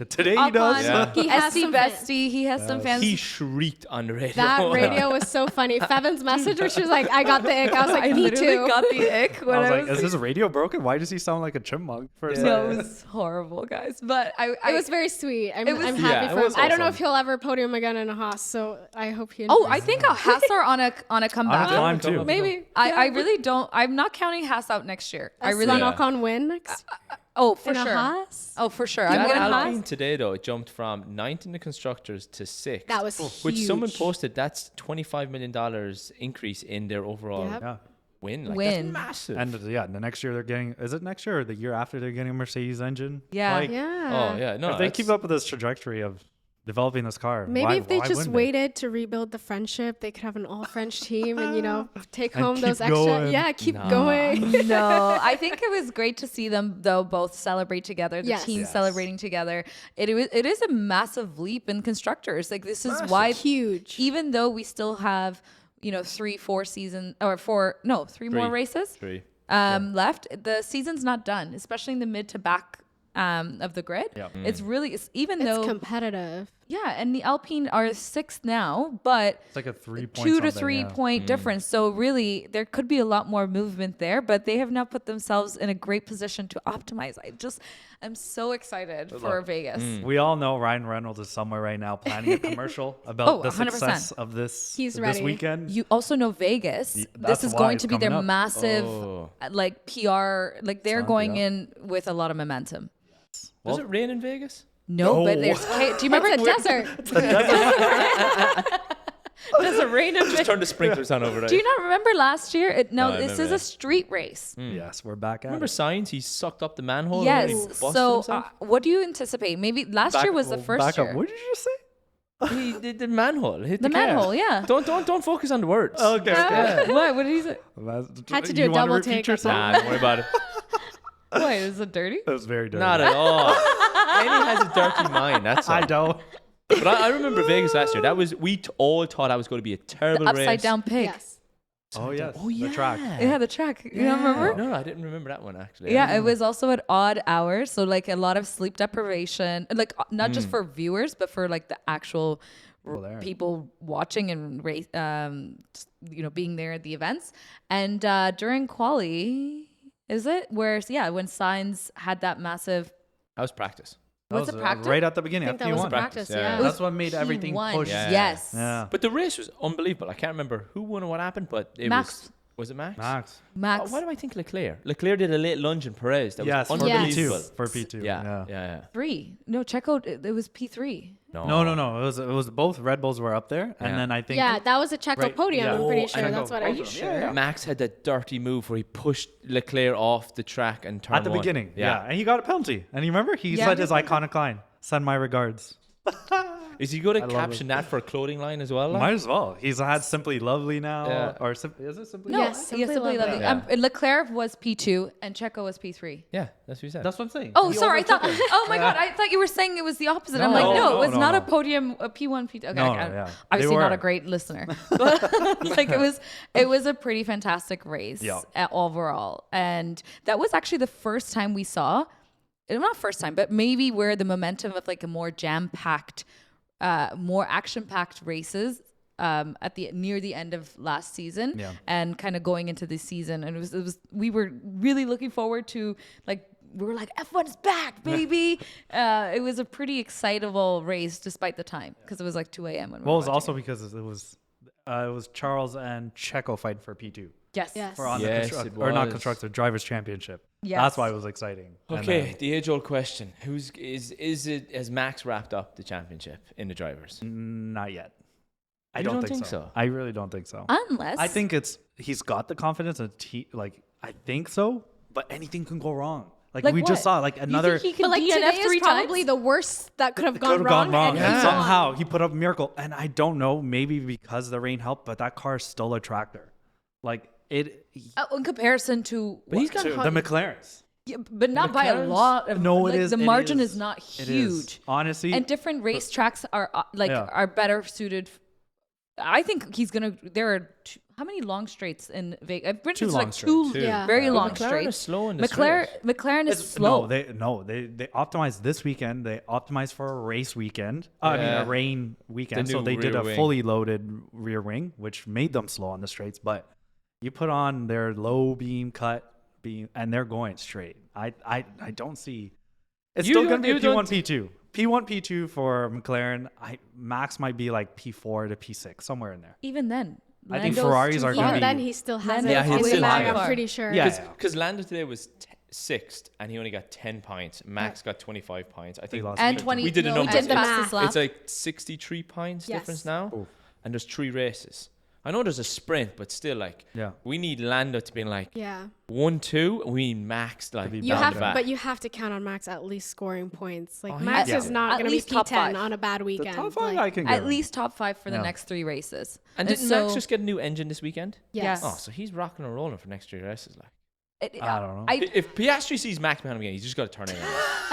S4: Today he does.
S3: Yeah.
S2: He has
S3: SC
S2: some
S3: Bestie. He has some fans.
S1: He shrieked on the radio.
S2: That radio was so funny. Feven's message where she was like, I got the ick. I was like,
S3: I
S2: me
S3: literally
S2: too.
S3: got the ick when
S4: I was like, is his radio broken? Why does he sound like a chipmunk? For a second?
S3: No, it was horrible, guys. But
S2: It was very sweet. I'm
S3: was-
S2: happy
S1: Yeah, it
S2: for him.
S1: was
S2: I don't know
S1: awesome.
S2: if he'll ever podium again in a Haas, so I hope he
S3: Oh,
S2: enjoys
S3: I
S2: it.
S3: think Haas are on a comeback.
S4: On a climb too.
S2: Maybe.
S3: I really don't. I'm not counting Haas out next year. I really.
S2: Esteban Ocon win next
S3: Oh, for
S2: in a
S3: sure.
S2: Haas?
S3: Oh, for sure.
S1: That
S3: I'm gonna
S1: Alpine today, though, it jumped from 9th in the constructors to 6th.
S2: That was
S1: Which someone
S2: huge.
S1: posted, that's $25 million increase in their overall
S2: Yep.
S4: Yeah.
S1: win. Like,
S3: Win.
S1: That's massive.
S4: And the next year they're getting, is it next year or the year after they're getting a Mercedes engine?
S3: Yeah.
S4: Like,
S2: Yeah.
S1: oh, yeah. No,
S4: if they
S1: that's-
S4: keep up with this trajectory of developing this car,
S2: Maybe if they just
S4: wouldn't
S2: waited to rebuild the friendship, they could have an all French team and, take
S4: And
S2: home
S4: keep
S2: those extra.
S4: going.
S2: Yeah, keep
S1: Nah.
S2: going.
S3: No, I think it was great to see them though both celebrate together. The
S2: Yes.
S3: team
S4: Yes.
S3: celebrating together. It is a massive leap in constructors. Like this is why
S2: Huge.
S3: even though we still have 3 more races
S1: 3.
S3: left, the season's not done, especially in the mid to back of the grid.
S4: Yeah.
S3: It's really even
S2: It's
S3: though
S2: competitive.
S3: yeah, and the Alpine are 6th now, but
S4: It's like a 3 point
S3: 2 to
S4: something,
S3: 3
S4: yeah.
S3: point difference. So really, there could be a lot more movement there, but they have now put themselves in a great position to optimize. I'm so excited for Vegas.
S4: We all know Ryan Reynolds is somewhere right now planning a commercial about the
S3: 100%.
S4: success of this
S2: He's
S4: this
S2: ready.
S4: weekend.
S3: You also know Vegas. This
S4: that's
S3: is
S4: why
S3: going
S4: it's
S3: to be their
S4: coming up.
S3: massive,
S1: Oh.
S3: like PR. Like they're
S4: Sound,
S3: going
S4: yeah.
S3: in with a lot of momentum.
S1: Does it rain in Vegas?
S3: No, but
S4: No.
S3: there's. Do you remember
S2: It's a desert.
S3: Does it rain in
S1: Just turn the sprinklers on over there.
S3: Do you not remember last year?
S1: No, I
S3: This
S1: remember
S3: is
S1: that.
S3: a street race.
S4: Yes, we're back at
S1: Remember
S4: it.
S1: Signs? He sucked up the manhole. and he
S3: Yes.
S1: busted
S3: So,
S1: himself?
S3: what do you anticipate? Maybe last year was the first
S4: back
S3: year.
S4: Up. What did you just say?
S1: He did the manhole. Hit
S3: The
S1: the car.
S3: manhole, yeah.
S1: Don't focus on the words.
S4: Okay. okay.
S3: What did he say?
S2: Had to do
S4: You
S2: a
S4: wanna
S2: double
S4: repeat
S2: take.
S4: yourself?
S1: Nah, don't worry about it.
S3: Wait, is it dirty?
S4: It was very dirty.
S1: Not at all. Henny has a dirty mind. That's all.
S4: I don't.
S1: But I remember Vegas last year. That was all thought that was going to be a terrible race.
S3: Upside down pig.
S2: Yes.
S4: Oh yes.
S1: Oh yeah.
S4: The track.
S3: Yeah, the track. You don't remember?
S1: No, I didn't remember that one actually.
S3: Yeah, it was also at odd hours, so like a lot of sleep deprivation, like not just for viewers, but for like the actual
S4: there.
S3: people watching and race, being there at the events. And during quali, is it where when Sainz had that massive?
S1: That was practice.
S3: Was it practice?
S4: Right at the beginning.
S2: I think
S4: After
S2: that
S4: you
S2: was
S4: won.
S2: practice,
S1: Yeah.
S2: yeah.
S4: That's what made
S3: He
S4: everything
S3: won.
S4: push.
S1: Yeah.
S3: Yes.
S4: Yeah.
S1: But the race was unbelievable. I can't remember who won or what happened, but it
S3: Max.
S1: was it Max?
S4: Max.
S3: Max.
S1: Why do I think Leclerc? Leclerc did a late lunge in Perez. That
S4: Yes,
S1: was
S4: for
S1: unbelievable.
S4: P2. For P2.
S1: Yeah.
S3: 3. No, Checo. It was P3.
S4: No. It was both Red Bulls were up there, and
S1: Yeah.
S4: then I think
S2: Yeah, that was a Checo
S4: Right,
S2: podium,
S4: yeah.
S2: I'm pretty
S4: Oh,
S2: sure.
S4: Checo
S2: That's what I
S4: podium.
S2: sure.
S1: Max had that dirty move where he pushed Leclerc off the track and turned
S4: at the
S1: one.
S4: beginning. Yeah. And he got a penalty. And you remember he
S3: Yeah.
S4: said his iconic line, "Send my regards."
S1: Is he going
S4: I
S1: to
S4: love
S1: caption that for a clothing line as well? like?
S4: Might as well. He's had Simply Lovely now,
S1: Yeah.
S4: or is it Simply?
S3: No,
S2: Yes, Simply
S3: Simply
S2: Lovely.
S3: Lovely.
S1: Yeah.
S3: Leclerc was P2 and Checo was P3.
S1: Yeah, that's what he said.
S4: That's what I'm saying.
S3: Oh,
S4: He
S3: sorry. I thought.
S4: overtook him.
S3: Oh my God! I thought you were saying it was the opposite. I'm
S4: No,
S3: like, no,
S4: no,
S3: it was
S4: no,
S3: not
S4: no.
S3: a podium, a P1, P2. Okay,
S4: No,
S3: okay.
S4: yeah.
S3: Obviously
S4: They
S3: not
S4: were.
S3: a great listener, but like it was a pretty fantastic race
S4: Yeah.
S3: overall, and that was actually the first time we saw, not first time, but maybe where the momentum of like a more jam-packed, more action-packed races. At the near the end of last season,
S4: Yeah.
S3: and kind of going into this season, and it was we were really looking forward to we were like F1's back, baby. It was a pretty excitable race despite the time because it was like 2 a.m. when we
S4: Well,
S3: were
S4: it was
S3: watching
S4: also
S3: it.
S4: because it was Charles and Checo fighting for P2
S3: Yes.
S4: for on
S1: Yes,
S4: the
S1: it
S4: or not
S1: was.
S4: constructor drivers championship.
S3: Yes.
S4: That's why it was exciting. And
S1: Okay,
S4: then-
S1: the age-old question: has Max wrapped up the championship in the drivers?
S4: not yet. I
S1: You
S4: don't,
S1: don't
S4: think
S1: think so?
S4: I really don't think so.
S3: Unless
S4: I think he's got the confidence and I think so, but anything can go wrong. Like we
S3: what?
S4: just saw like
S3: You
S4: another
S3: think he
S2: But
S3: can
S2: like
S3: DNF
S2: today
S3: 3
S2: is probably
S3: times?
S2: the worst that could have
S4: It
S2: gone
S4: could've
S2: wrong.
S4: gone wrong.
S2: And
S1: Yeah.
S2: he
S4: Somehow
S2: won.
S4: he put up a miracle, and I don't know, maybe because the rain helped, but that car is still a tractor. Like it.
S3: In comparison to,
S1: But he's got
S4: to
S1: high-
S4: the McLarens.
S3: yeah, but not by a
S1: McLaren's-
S3: lot of.
S4: No, it
S3: like,
S4: is.
S3: The
S4: it
S3: margin is not
S4: It is.
S3: huge.
S4: Honestly,
S3: And different racetracks are
S4: Yeah.
S3: are better suited I think he's gonna. There are how many long straights in Vegas? I've been to like two very long
S1: McLaren
S3: straights.
S1: Is slow in the
S3: McLaren is slow.
S4: They optimized this weekend. They optimized for a race weekend. I mean, a rain weekend. So they did a fully loaded rear wing, which made them slow on the straights. But you put on their low beam cut beam, and they're going straight. I don't see. It's still going to be a P1, P2. P1, P2 for McLaren. Max might be like P4 to P6, somewhere in there.
S3: Even then.
S4: I think Ferraris are going to be...
S2: Even then, he still has it.
S1: Yeah, he still has it.
S2: I'm pretty sure.
S1: Because Lando today was 6th, and he only got 10 points. Max got 25 points. I think.
S3: And 20.
S1: We did a number.
S3: It's
S1: like 63 points difference now. Oof. And there's 3 races. I know there's a sprint, but still, we need Lando to be 1-2. We need Max but
S2: you have to count on Max at least scoring points. Max is not going to be P10 on a bad weekend.
S4: The top 5 I can
S3: at least top 5 for the next 3 races.
S1: And didn't Max just get a new engine this weekend?
S2: Yes.
S1: Oh, so he's rocking and rolling for next 3 races.
S4: I don't know.
S1: If Piastri sees Max behind him again, he's just got to turn it on.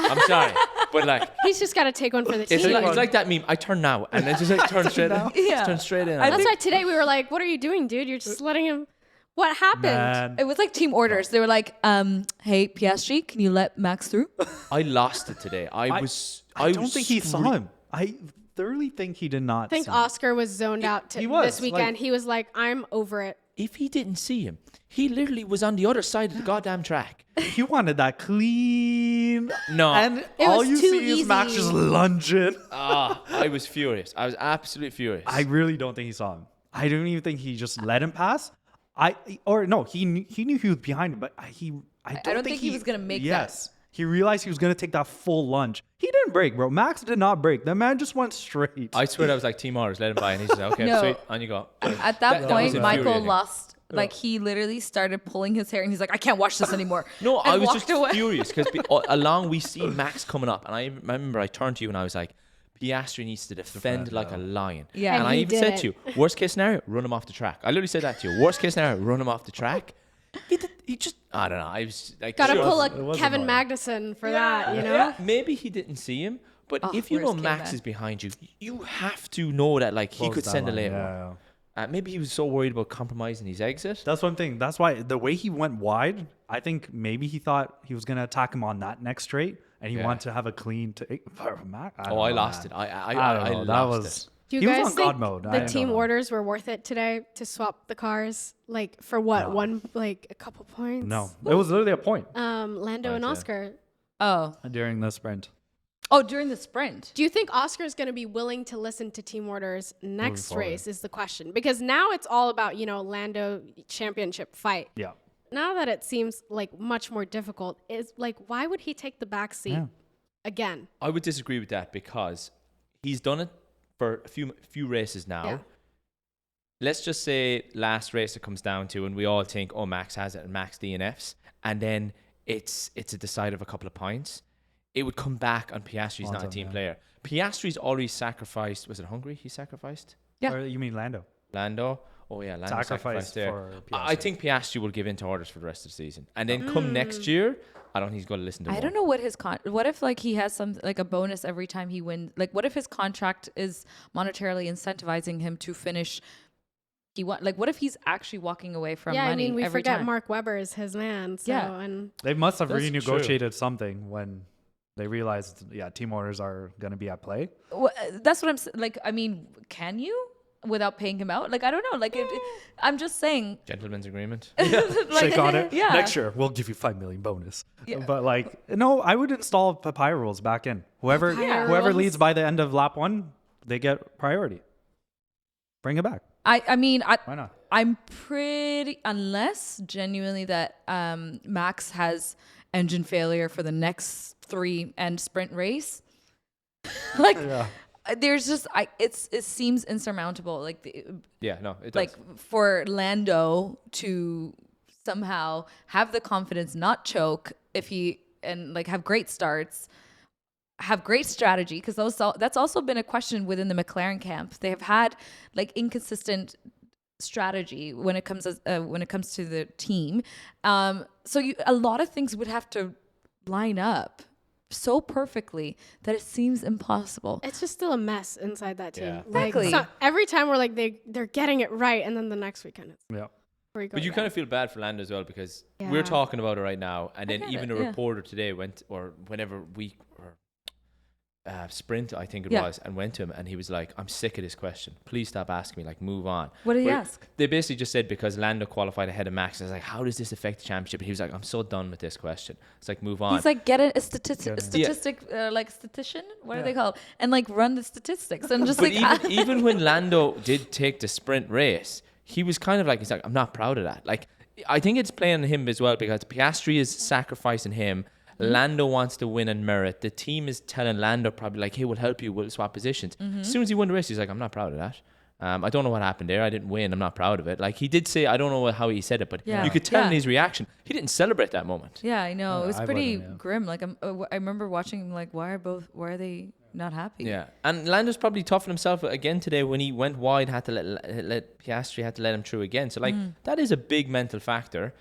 S1: I'm sorry, but
S2: he's just got to take one for the team.
S1: It's like that meme. I turn now, and then just turn straight in. Yeah, turn straight in.
S2: That's why today we were like, "What are you doing, dude? You're just letting him." What happened?
S4: Man.
S3: It was like team orders. They were like, "Hey, Piastri, can you let Max through?"
S1: I lost it today. I
S4: don't think he saw him. I thoroughly think he did not.
S2: I think Oscar was zoned out this weekend. He was like, "I'm over it."
S1: If he didn't see him, he literally was on the other side of the goddamn track.
S4: He wanted that clean.
S1: No.
S4: And all you see is Max just lunging.
S1: I was furious. I was absolutely furious.
S4: I really don't think he saw him. I don't even think he just let him pass. He knew he was behind him, but I don't think he was going to make that. Yes. He realized he was going to take that full lunge. He didn't break, bro. Max did not break. The man just went straight.
S1: I swear I was like, team orders, let him by. And he said, okay, sweet, on you go.
S3: At that point, Michael lost. He literally started pulling his hair and he's like, I can't watch this anymore.
S1: No, I was just furious because along we see Max coming up. And I remember I turned to you and I was like, Piastri needs to defend like a lion.
S3: Yeah.
S1: And I even said to you, worst case scenario, run him off the track. I literally said that to you. Worst case scenario, run him off the track. He just, I don't know. I was like,
S2: gotta pull a Kevin Magnussen for that, you know?
S1: Yeah, maybe he didn't see him, but if you know Max is behind you, you have to know that he could send a lane. Maybe he was so worried about compromising his exit.
S4: That's one thing. That's why the way he went wide, I think maybe he thought he was going to attack him on that next straight, and he wanted to have a clean Max.
S1: I lost it. I lost it.
S2: Do you guys think the team orders were worth it today to swap the cars? For what? No. A couple points?
S4: No. It was literally a point.
S2: Lando and Oscar.
S3: Oh.
S4: During the sprint.
S3: Oh, during the sprint.
S2: Do you think Oscar's going to be willing to listen to team orders next race is the question? Because now it's all about, Lando championship fight.
S4: Yeah.
S2: Now that it seems much more difficult, why would he take the back seat again?
S1: I would disagree with that because he's done it for a few races now. Yeah. Let's just say last race it comes down to, and we all think, oh, Max has it and Max DNFs, and then it's a decide of a couple of points. It would come back on Piastri's not a team player. Piastri's already sacrificed. Was it Hungary he sacrificed?
S4: Yeah. Or you mean Lando?
S1: Lando? Oh, yeah. Lando sacrificed there.
S4: For Piastri.
S1: I think Piastri will give in to orders for the rest of the season. And then come next year, I don't think he's going to listen to
S3: I don't know what his what if he has some a bonus every time he wins? What if his contract is monetarily incentivizing him to finish? What if he's actually walking away from money?
S2: We
S3: every
S2: forget
S3: time?
S2: Mark Webber is his man. So, and
S4: they must have renegotiated something when they realized, team orders are going to be at play.
S3: Well, that's what I'm saying. Can you without paying him out? I don't know. I'm just saying.
S1: Gentleman's agreement.
S4: Shake on it.
S3: Yeah.
S4: Next year, we'll give you 5 million bonus. Yeah. But no, I would install papaya rules back in. Whoever leads by the end of lap 1, they get priority. Bring it back.
S3: I mean,
S4: why not?
S3: I'm pretty, unless genuinely that Max has engine failure for the next 3 end sprint race. There's just it seems insurmountable.
S1: It does.
S3: For Lando to somehow have the confidence, not choke have great starts, have great strategy, because that's also been a question within the McLaren camp. They have had inconsistent strategy when it comes to the team. So a lot of things would have to line up so perfectly that it seems impossible.
S2: It's just still a mess inside that team.
S1: Yeah.
S2: Like,
S3: Exactly.
S2: so every time we're like they're getting it right, and then the next weekend it's
S1: But you kind of feel bad for Lando as well, because we're talking about it right now, and then even a reporter today went, or whenever week or sprint, I think it was, and went to him, and he was like, "I'm sick of this question. Please stop asking me. Like, move on."
S3: What did he ask?
S1: They basically just said because Lando qualified ahead of Max. I was like, "How does this affect the championship?" And he was like, "I'm so done with this question." It's like, move on.
S3: He's like, get a statistic, like statistician. What are they called? And like run the statistics. And just
S1: but
S3: like
S1: even when Lando did take the sprint race, he was kind of like, he's like, "I'm not proud of that." Like, I think it's playing on him as well, because Piastri is sacrificing him. Lando wants to win and merit. The team is telling Lando probably like, "Hey, we'll help you. We'll swap positions." As soon as he won the race, he's like, "I'm not proud of that. I don't know what happened there. I didn't win. I'm not proud of it." Like, he did say, I don't know how he said it, but you could tell in his reaction, he didn't celebrate that moment.
S3: Yeah, I know. It was pretty grim. Like, I remember watching him like, why are they not happy?
S1: Yeah. And Lando's probably toughened himself again today when he went wide, had to let Piastri had to let him through again. So like that is a big mental factor.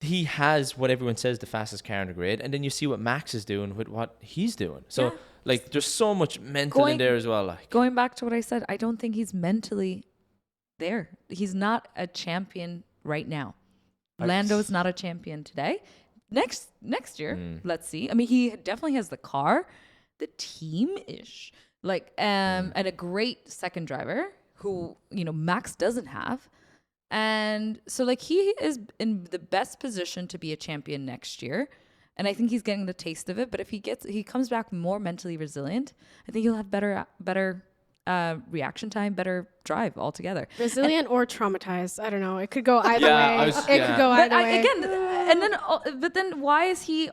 S1: He has what everyone says the fastest car in the grid, and then you see what Max is doing with what he's doing. So like there's so much mental in there as well. Like,
S3: going back to what I said, I don't think he's mentally there. He's not a champion right now. Lando's not a champion today. Next year, let's see. I mean, he definitely has the car, the team-ish, like and a great second driver who, you know, Max doesn't have. And so like he is in the best position to be a champion next year. And I think he's getting the taste of it. But if he comes back more mentally resilient, I think he'll have better reaction time, better drive altogether.
S2: Resilient or traumatized. I don't know. It could go either way. It could go either way.
S3: Again, but then why is he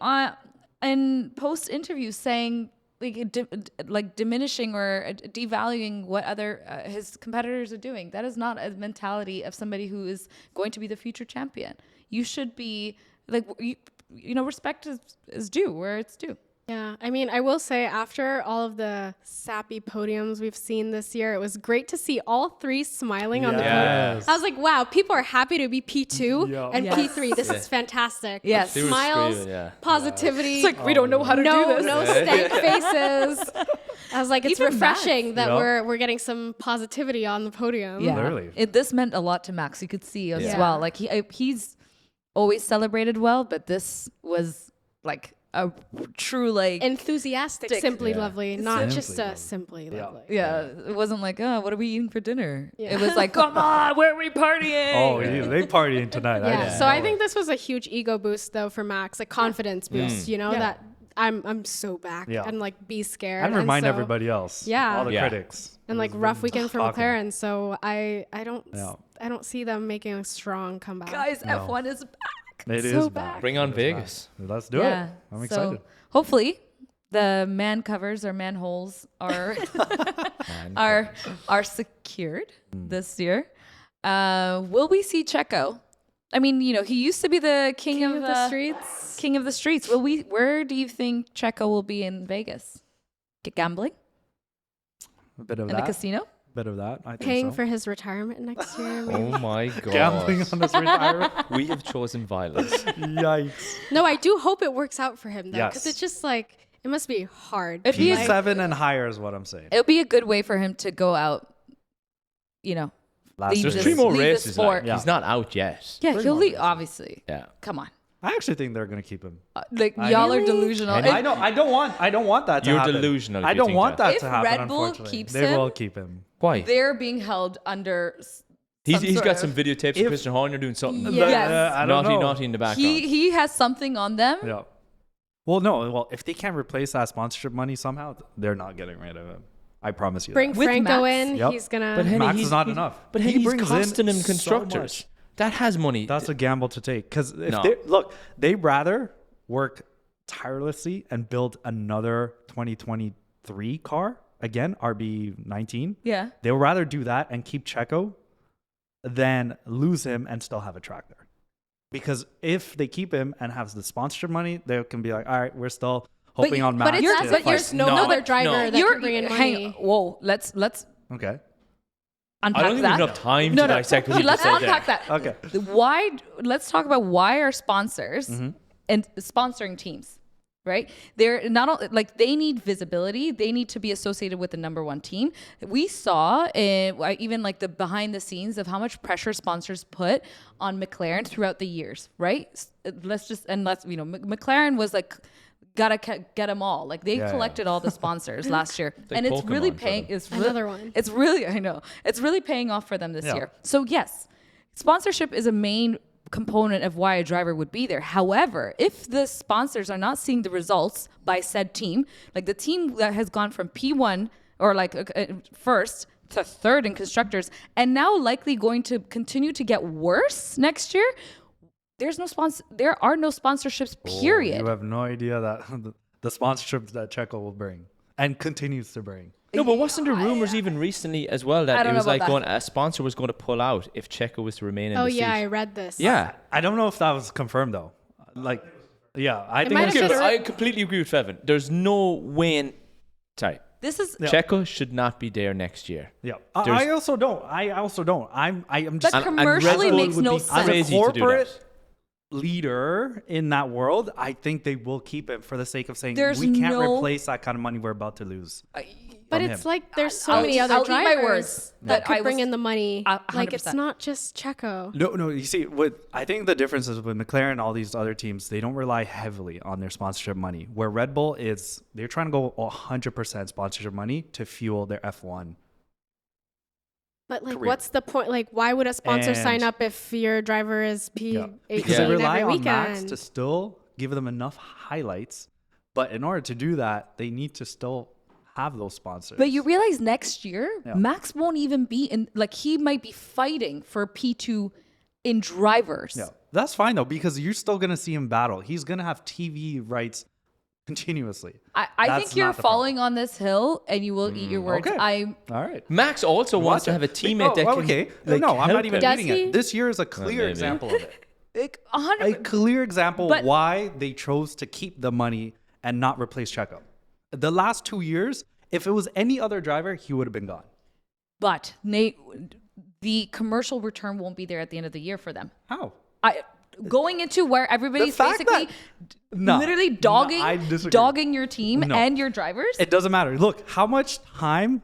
S3: in post interview saying like diminishing or devaluing what other his competitors are doing? That is not a mentality of somebody who is going to be the future champion. You should be like, you know, respect is due where it's due.
S2: Yeah, I mean, I will say after all of the sappy podiums we've seen this year, it was great to see all three smiling on the podium. I was like, wow, people are happy to be P2 and P3. This is fantastic.
S3: Yes.
S2: Smiles, positivity.
S3: It's like, we don't know how to do this.
S2: No stank faces. I was like, it's
S3: Even
S2: refreshing that we're getting some positivity on the podium.
S3: Yeah,
S4: literally.
S3: This meant a lot to Max. You could see as well. Like he's always celebrated well, but this was like a true like
S2: enthusiastic, simply lovely, not just a simply lovely.
S3: Yeah, it wasn't like, oh, what are we eating for dinner? It was like, come on, where are we partying?
S4: Oh, they partying tonight.
S2: Yeah. So I think this was a huge ego boost though for Max, like confidence boost. You know that I'm so back and like be scared
S4: and remind everybody else.
S2: Yeah,
S4: all the critics.
S2: And like rough weekend for McLaren. So I don't see them making a strong comeback.
S3: Guys, F1 is back.
S4: It is back.
S1: Bring on Vegas.
S4: Let's do it. I'm excited.
S3: Hopefully the man covers or manholes are are secured this year. Will we see Checo? I mean, you know, he used to be the king of the streets. King of the streets. Where do you think Checo will be in Vegas? Get gambling?
S4: A bit of
S3: in
S4: that.
S3: The casino?
S4: Bit of that. I think
S2: paying for his retirement next year.
S1: Oh my god!
S4: Gambling on his retirement.
S1: We have chosen violence.
S4: Yikes!
S2: No, I do hope it works out for him though, because
S4: Yes.
S2: it's just like it must be hard.
S4: P7 and higher is what I'm saying.
S3: It would be a good way for him to go out. You know,
S1: There's 3 more races. Like, he's not out yet.
S3: Yeah, he'll leave. Obviously.
S1: Yeah.
S3: Come on.
S4: I actually think they're gonna keep him.
S3: Y'all are delusional.
S4: I don't want that to happen.
S1: You're delusional.
S4: I don't want that
S3: If
S4: to happen.
S3: Red Bull
S4: unfortunately,
S3: keeps
S4: they
S3: him,
S4: will keep him.
S1: Why?
S3: They're being held under.
S1: He's got some videotapes of Christian Horner doing something
S3: Yes.
S1: naughty in the background.
S3: He has something on them.
S4: Yeah. Well, no. Well, if they can't replace that sponsorship money somehow, they're not getting rid of him. I promise you.
S2: Bring
S4: that.
S2: Franco
S3: Max.
S2: in.
S4: Yep.
S2: He's gonna.
S1: But Henny,
S4: Max is not enough.
S1: But
S4: He
S1: he's
S4: brings in
S1: costing him
S4: so
S1: constructors.
S4: much.
S1: That has money.
S4: That's a gamble to take because they'd rather work tirelessly and build another 2023 car again, RB19.
S3: Yeah.
S4: They would rather do that and keep Checo than lose him and still have a track there. Because if they keep him and have the sponsorship money, they can be like, all right, we're still hoping on Max.
S2: There's no other driver that can bring in money.
S3: Whoa, let's
S4: Okay.
S3: unpack
S1: I don't think we have enough time to dissect what you
S3: let's
S1: just said
S3: unpack
S1: there.
S3: that.
S4: Okay.
S3: Let's talk about why are sponsors and sponsoring teams right? They're not like they need visibility. They need to be associated with the number one team. We saw even like the behind the scenes of how much pressure sponsors put on McLaren throughout the years, right? McLaren was like, gotta get them all. Like they collected all the sponsors last year, and it's
S1: Pokemon
S3: really paying.
S2: Another one.
S3: It's really, I know, it's really paying off for them this year. So yes, sponsorship is a main component of why a driver would be there. However, if the sponsors are not seeing the results by said team, like the team that has gone from P1 or like first to third in constructors and now likely going to continue to get worse next year, there are no sponsorships, period.
S4: You have no idea that the sponsorship that Checo will bring and continues to bring.
S1: No, but wasn't there rumors even recently as well that it was like a sponsor was going to pull out if Checo was to remain in the seat?
S2: Oh, yeah, I read this.
S1: Yeah.
S4: I don't know if that was confirmed, though. Like, yeah, I think
S1: I completely agree with Feven. There's no way
S3: This is
S1: Checo should not be there next year.
S4: Yeah, I also don't. I'm just.
S3: But commercially makes no sense.
S4: As a corporate leader in that world, I think they will keep it for the sake of saying we can't replace that kind of money we're about to lose.
S2: But it's like there's so many other drivers that could bring in the money.
S3: 100%.
S2: Like it's not just Checo.
S4: No. You see, I think the difference is with McLaren and all these other teams, they don't rely heavily on their sponsorship money. Where Red Bull they're trying to go 100% sponsorship money to fuel their F1.
S2: But like, what's the point? Like, why would a sponsor sign up if your driver is P18
S4: because they rely
S2: every
S4: on Max
S2: weekend?
S4: to still give them enough highlights. But in order to do that, they need to still have those sponsors.
S3: But you realize next year, Max won't even be in, like he might be fighting for P2 in drivers.
S4: Yeah, that's fine though, because you're still going to see him battle. He's going to have TV rights continuously.
S3: I think you're falling on this hill and you will eat your words.
S4: Okay. All right.
S1: Max also wants to have a teammate that can.
S4: Okay.
S1: Like,
S4: no, I'm not even
S2: Does
S4: reading
S2: he?
S4: it. This year is a clear example of it.
S3: Like
S4: A clear example why they chose to keep the money and not replace Checo. The last 2 years, if it was any other driver, he would have been gone.
S3: But Nate, the commercial return won't be there at the end of the year for them.
S4: How?
S3: Going into where everybody's basically literally dogging your team and your drivers.
S4: It doesn't matter. Look, how much time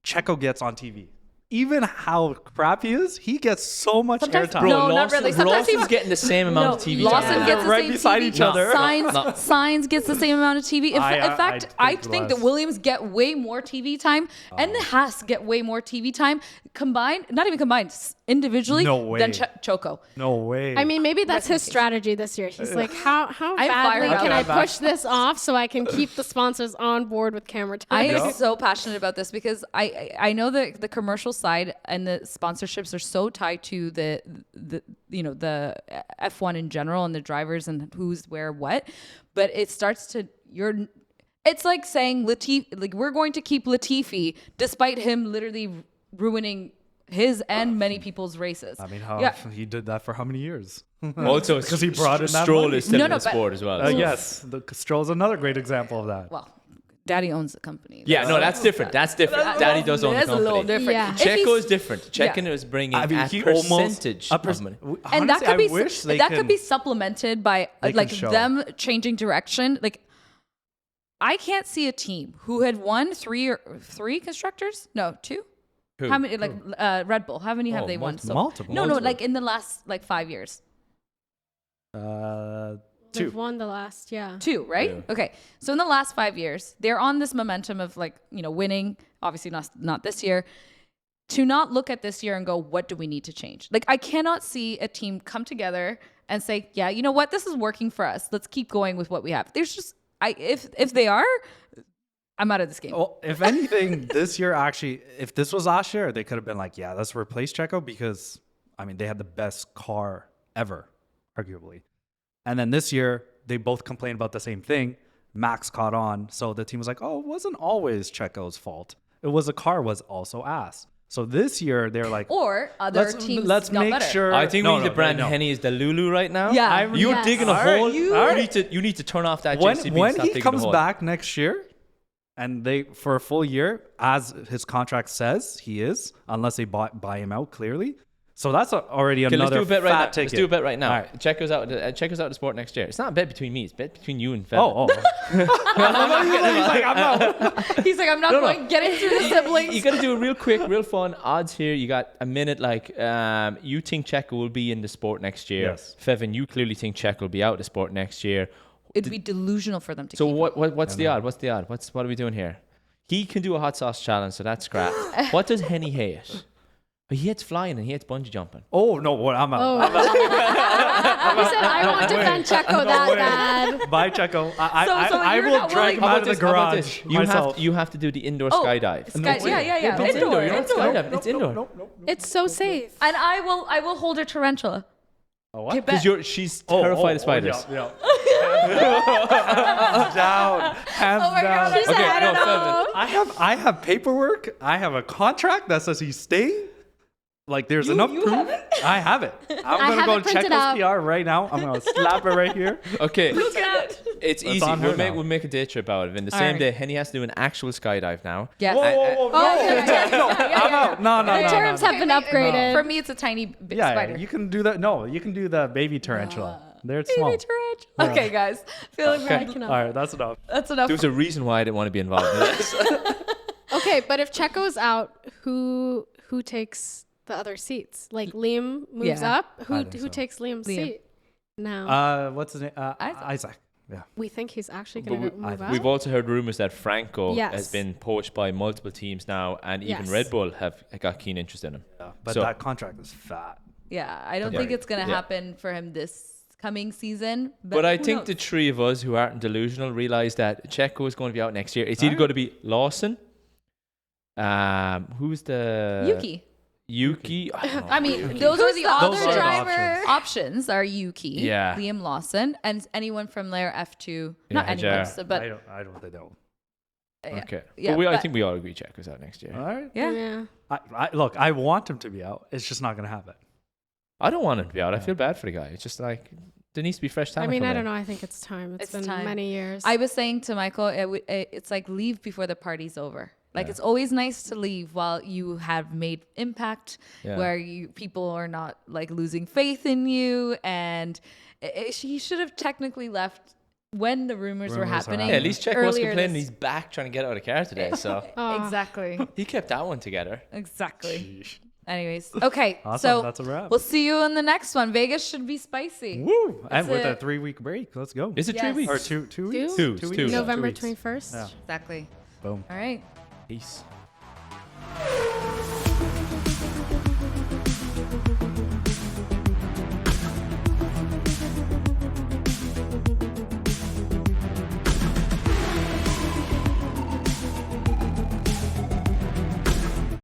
S4: Checo gets on TV. Even how crap he is, he gets so much airtime.
S3: Bro, not really. Sometimes
S1: Lawson's getting the same amount of TV
S3: Lawson
S1: time.
S3: gets the
S4: right
S3: same
S4: beside
S3: TV.
S4: each other.
S3: Signs gets the same amount of TV. In fact, I think that Williams get way more TV time and the Haas get way more TV time combined, not even combined, individually than Choco.
S4: No way.
S2: I mean, maybe that's his strategy this year. He's like, how badly can I push this off so I can keep the sponsors on board with camera time?
S3: I am so passionate about this because I know that the commercial side and the sponsorships are so tied to the F1 in general and the drivers and who's where what, but it starts to it's like saying we're going to keep Latifi despite him literally ruining his and many people's races.
S4: I mean, he did that for how many years?
S1: Also,
S4: because he brought in that
S1: Stroll
S4: money.
S1: is still in the sport as well.
S4: Yes, Stroll's another great example of that.
S3: Well, Daddy owns the company.
S1: Yeah, no, that's different. Daddy does own the company.
S3: That's a little different.
S2: Yeah.
S1: Checo is different. Checo is bringing a percentage of money.
S3: And that could be supplemented by them changing direction. Like, I can't see a team who had won three constructors. No, two.
S1: Who?
S3: How many? Like Red Bull. How many have they won?
S4: Multiple.
S3: No, like in the last 5 years.
S2: They've won the last,
S3: Two, right? Yeah. Okay. So in the last 5 years, they're on this momentum of winning, obviously not this year. To not look at this year and go, what do we need to change? Like, I cannot see a team come together and say, yeah, you know what? This is working for us. Let's keep going with what we have. There's just, if they are, I'm out of this game.
S4: Well, if anything, this year actually, if this was last year, they could have been like, yeah, let's replace Checo because, I mean, they had the best car ever, arguably. And then this year, they both complained about the same thing. Max caught on. So the team was like, oh, it wasn't always Checo's fault. It was the car was also ass. So this year, they're like...
S3: Or other teams
S4: let's
S3: got
S4: make
S3: better.
S4: sure...
S1: I think we need to brand Henny as the Lulu right now.
S3: Yeah.
S1: You're digging a hole. You need to turn off that JCB.
S4: When he comes back next year, and for a full year, as his contract says he is, unless they buy him out clearly, So that's already
S1: Okay,
S4: another
S1: let's do a bet right now.
S4: fat ticket.
S1: Let's do a bet right now.
S4: All right.
S1: Check us out. Check us out the sport next year. It's not a bet between me. It's a bet between you and Feven.
S4: Oh. He's like, I'm out.
S3: He's like, I'm not going getting through the siblings.
S1: You got to do it real quick, real fun. Odds here. You got a minute. Like, you think Checo will be in the sport next year.
S4: Yes.
S1: Feven, you clearly think Checo will be out of the sport next year.
S3: It'd be delusional for them to
S1: So
S3: keep
S1: what's the odd? What's the odd? What are we doing here? He can do a hot sauce challenge, so that's scrap. What does Henny hate? He hates flying and he hates bungee jumping.
S4: Oh, no. What? I'm out.
S2: Oh. He said, I want to defend Checo that bad.
S4: Bye, Checo. I
S3: you're
S4: will
S3: not
S4: drag him out of the garage myself.
S1: You have to do the indoor skydive.
S3: Yeah.
S1: It's indoor. You're not skydiving. It's indoor.
S2: It's so safe.
S3: And I will hold a tarantula.
S4: What?
S1: Because she's terrified of spiders.
S4: Yeah. Hands down. Hands down.
S2: She said,
S1: Okay,
S2: I don't
S1: no,
S2: know.
S4: I have paperwork. I have a contract that says he's staying. Like there's enough proof.
S3: Have it?
S4: I have it. I'm gonna
S2: have
S4: go
S2: it
S4: check
S2: printed
S4: his PR right now. I'm gonna slap it right here.
S1: Okay.
S3: Look at it.
S1: It's
S4: That's
S1: easy.
S4: on her now.
S1: We'll make a day trip out of it. In the
S3: All
S1: same
S3: right.
S1: day, Henny has to do an actual skydive now.
S3: Yes.
S4: Whoa. I'm out. No.
S2: The terms have been upgraded.
S3: For me, it's a tiny spider.
S4: You can do that. No, you can do the baby tarantula. They're small.
S3: Baby tarantula. Okay, guys. Feeling
S2: I
S3: bad.
S2: cannot.
S4: All right, that's enough.
S3: That's enough.
S1: There's a reason why I didn't want to be involved in this.
S2: Okay, but if Checo's out, who takes the other seats? Like Liam moves
S3: Yeah.
S2: up.
S4: I
S2: Who
S4: think so.
S2: takes Liam's
S3: Liam.
S2: seat? No.
S4: What's his name? Isaac. Yeah.
S2: We think he's actually
S1: But
S2: going to move up.
S1: we've also heard rumors that Franco
S2: Yes.
S1: has been poached by multiple teams now, and even
S2: Yes.
S1: Red Bull have got keen interest in him.
S4: But
S1: So-
S4: that contract is fat.
S3: Yeah, I don't
S1: Yeah.
S3: think it's gonna
S1: Yeah.
S3: happen for him this coming season.
S1: But I
S3: who
S1: think
S3: knows?
S1: the three of us who aren't delusional realize that Checo is going to be out next year. It's either going to be Lawson. Who's the
S3: Yuki.
S1: I don't know.
S3: I mean, those are the
S4: Those
S3: other
S4: are the
S3: driver options are Yuki,
S1: Yeah.
S3: Liam Lawson, and anyone from there F2.
S1: Yeah,
S3: Not anyone,
S1: Hajar.
S3: but
S4: I don't think they'll.
S1: Okay.
S3: Yeah,
S1: but I
S3: but-
S1: think we all agree Checo's out next year.
S4: All right.
S3: yeah.
S4: Look, I want him to be out. It's just not gonna happen.
S1: I don't want him to be out. I feel bad for the guy. It's just like there needs to be fresh
S2: I
S1: talent.
S2: mean, I
S1: coming
S2: don't
S1: in.
S2: know. I think it's time. It's been
S3: time.
S2: many years.
S3: I was saying to Michael, it's like leave before the party's over. Like it's always nice to leave while you have made impact,
S1: Yeah.
S3: where people are not like losing faith in you, and he should have technically left when the rumors were
S4: Rumors are
S3: happening.
S1: Yeah, at least Checo was
S3: earlier
S1: complaining
S3: this-
S1: he's back trying to get out of the car today. So
S2: Oh.
S3: Exactly.
S1: he kept that one together.
S3: Exactly. Anyways, okay.
S4: Awesome,
S3: So
S4: that's a wrap.
S3: we'll see you in the next one. Vegas should be spicy.
S4: Woo! And
S3: That's
S4: with a
S3: it.
S4: 3-week break, let's go.
S1: Is it 3
S3: Yes.
S1: weeks?
S4: Or two weeks?
S1: Two.
S4: 2
S1: Two.
S4: weeks.
S2: November
S4: 2 weeks.
S2: 21st.
S4: Yeah.
S3: Exactly.
S4: Boom.
S3: All right.
S1: Peace.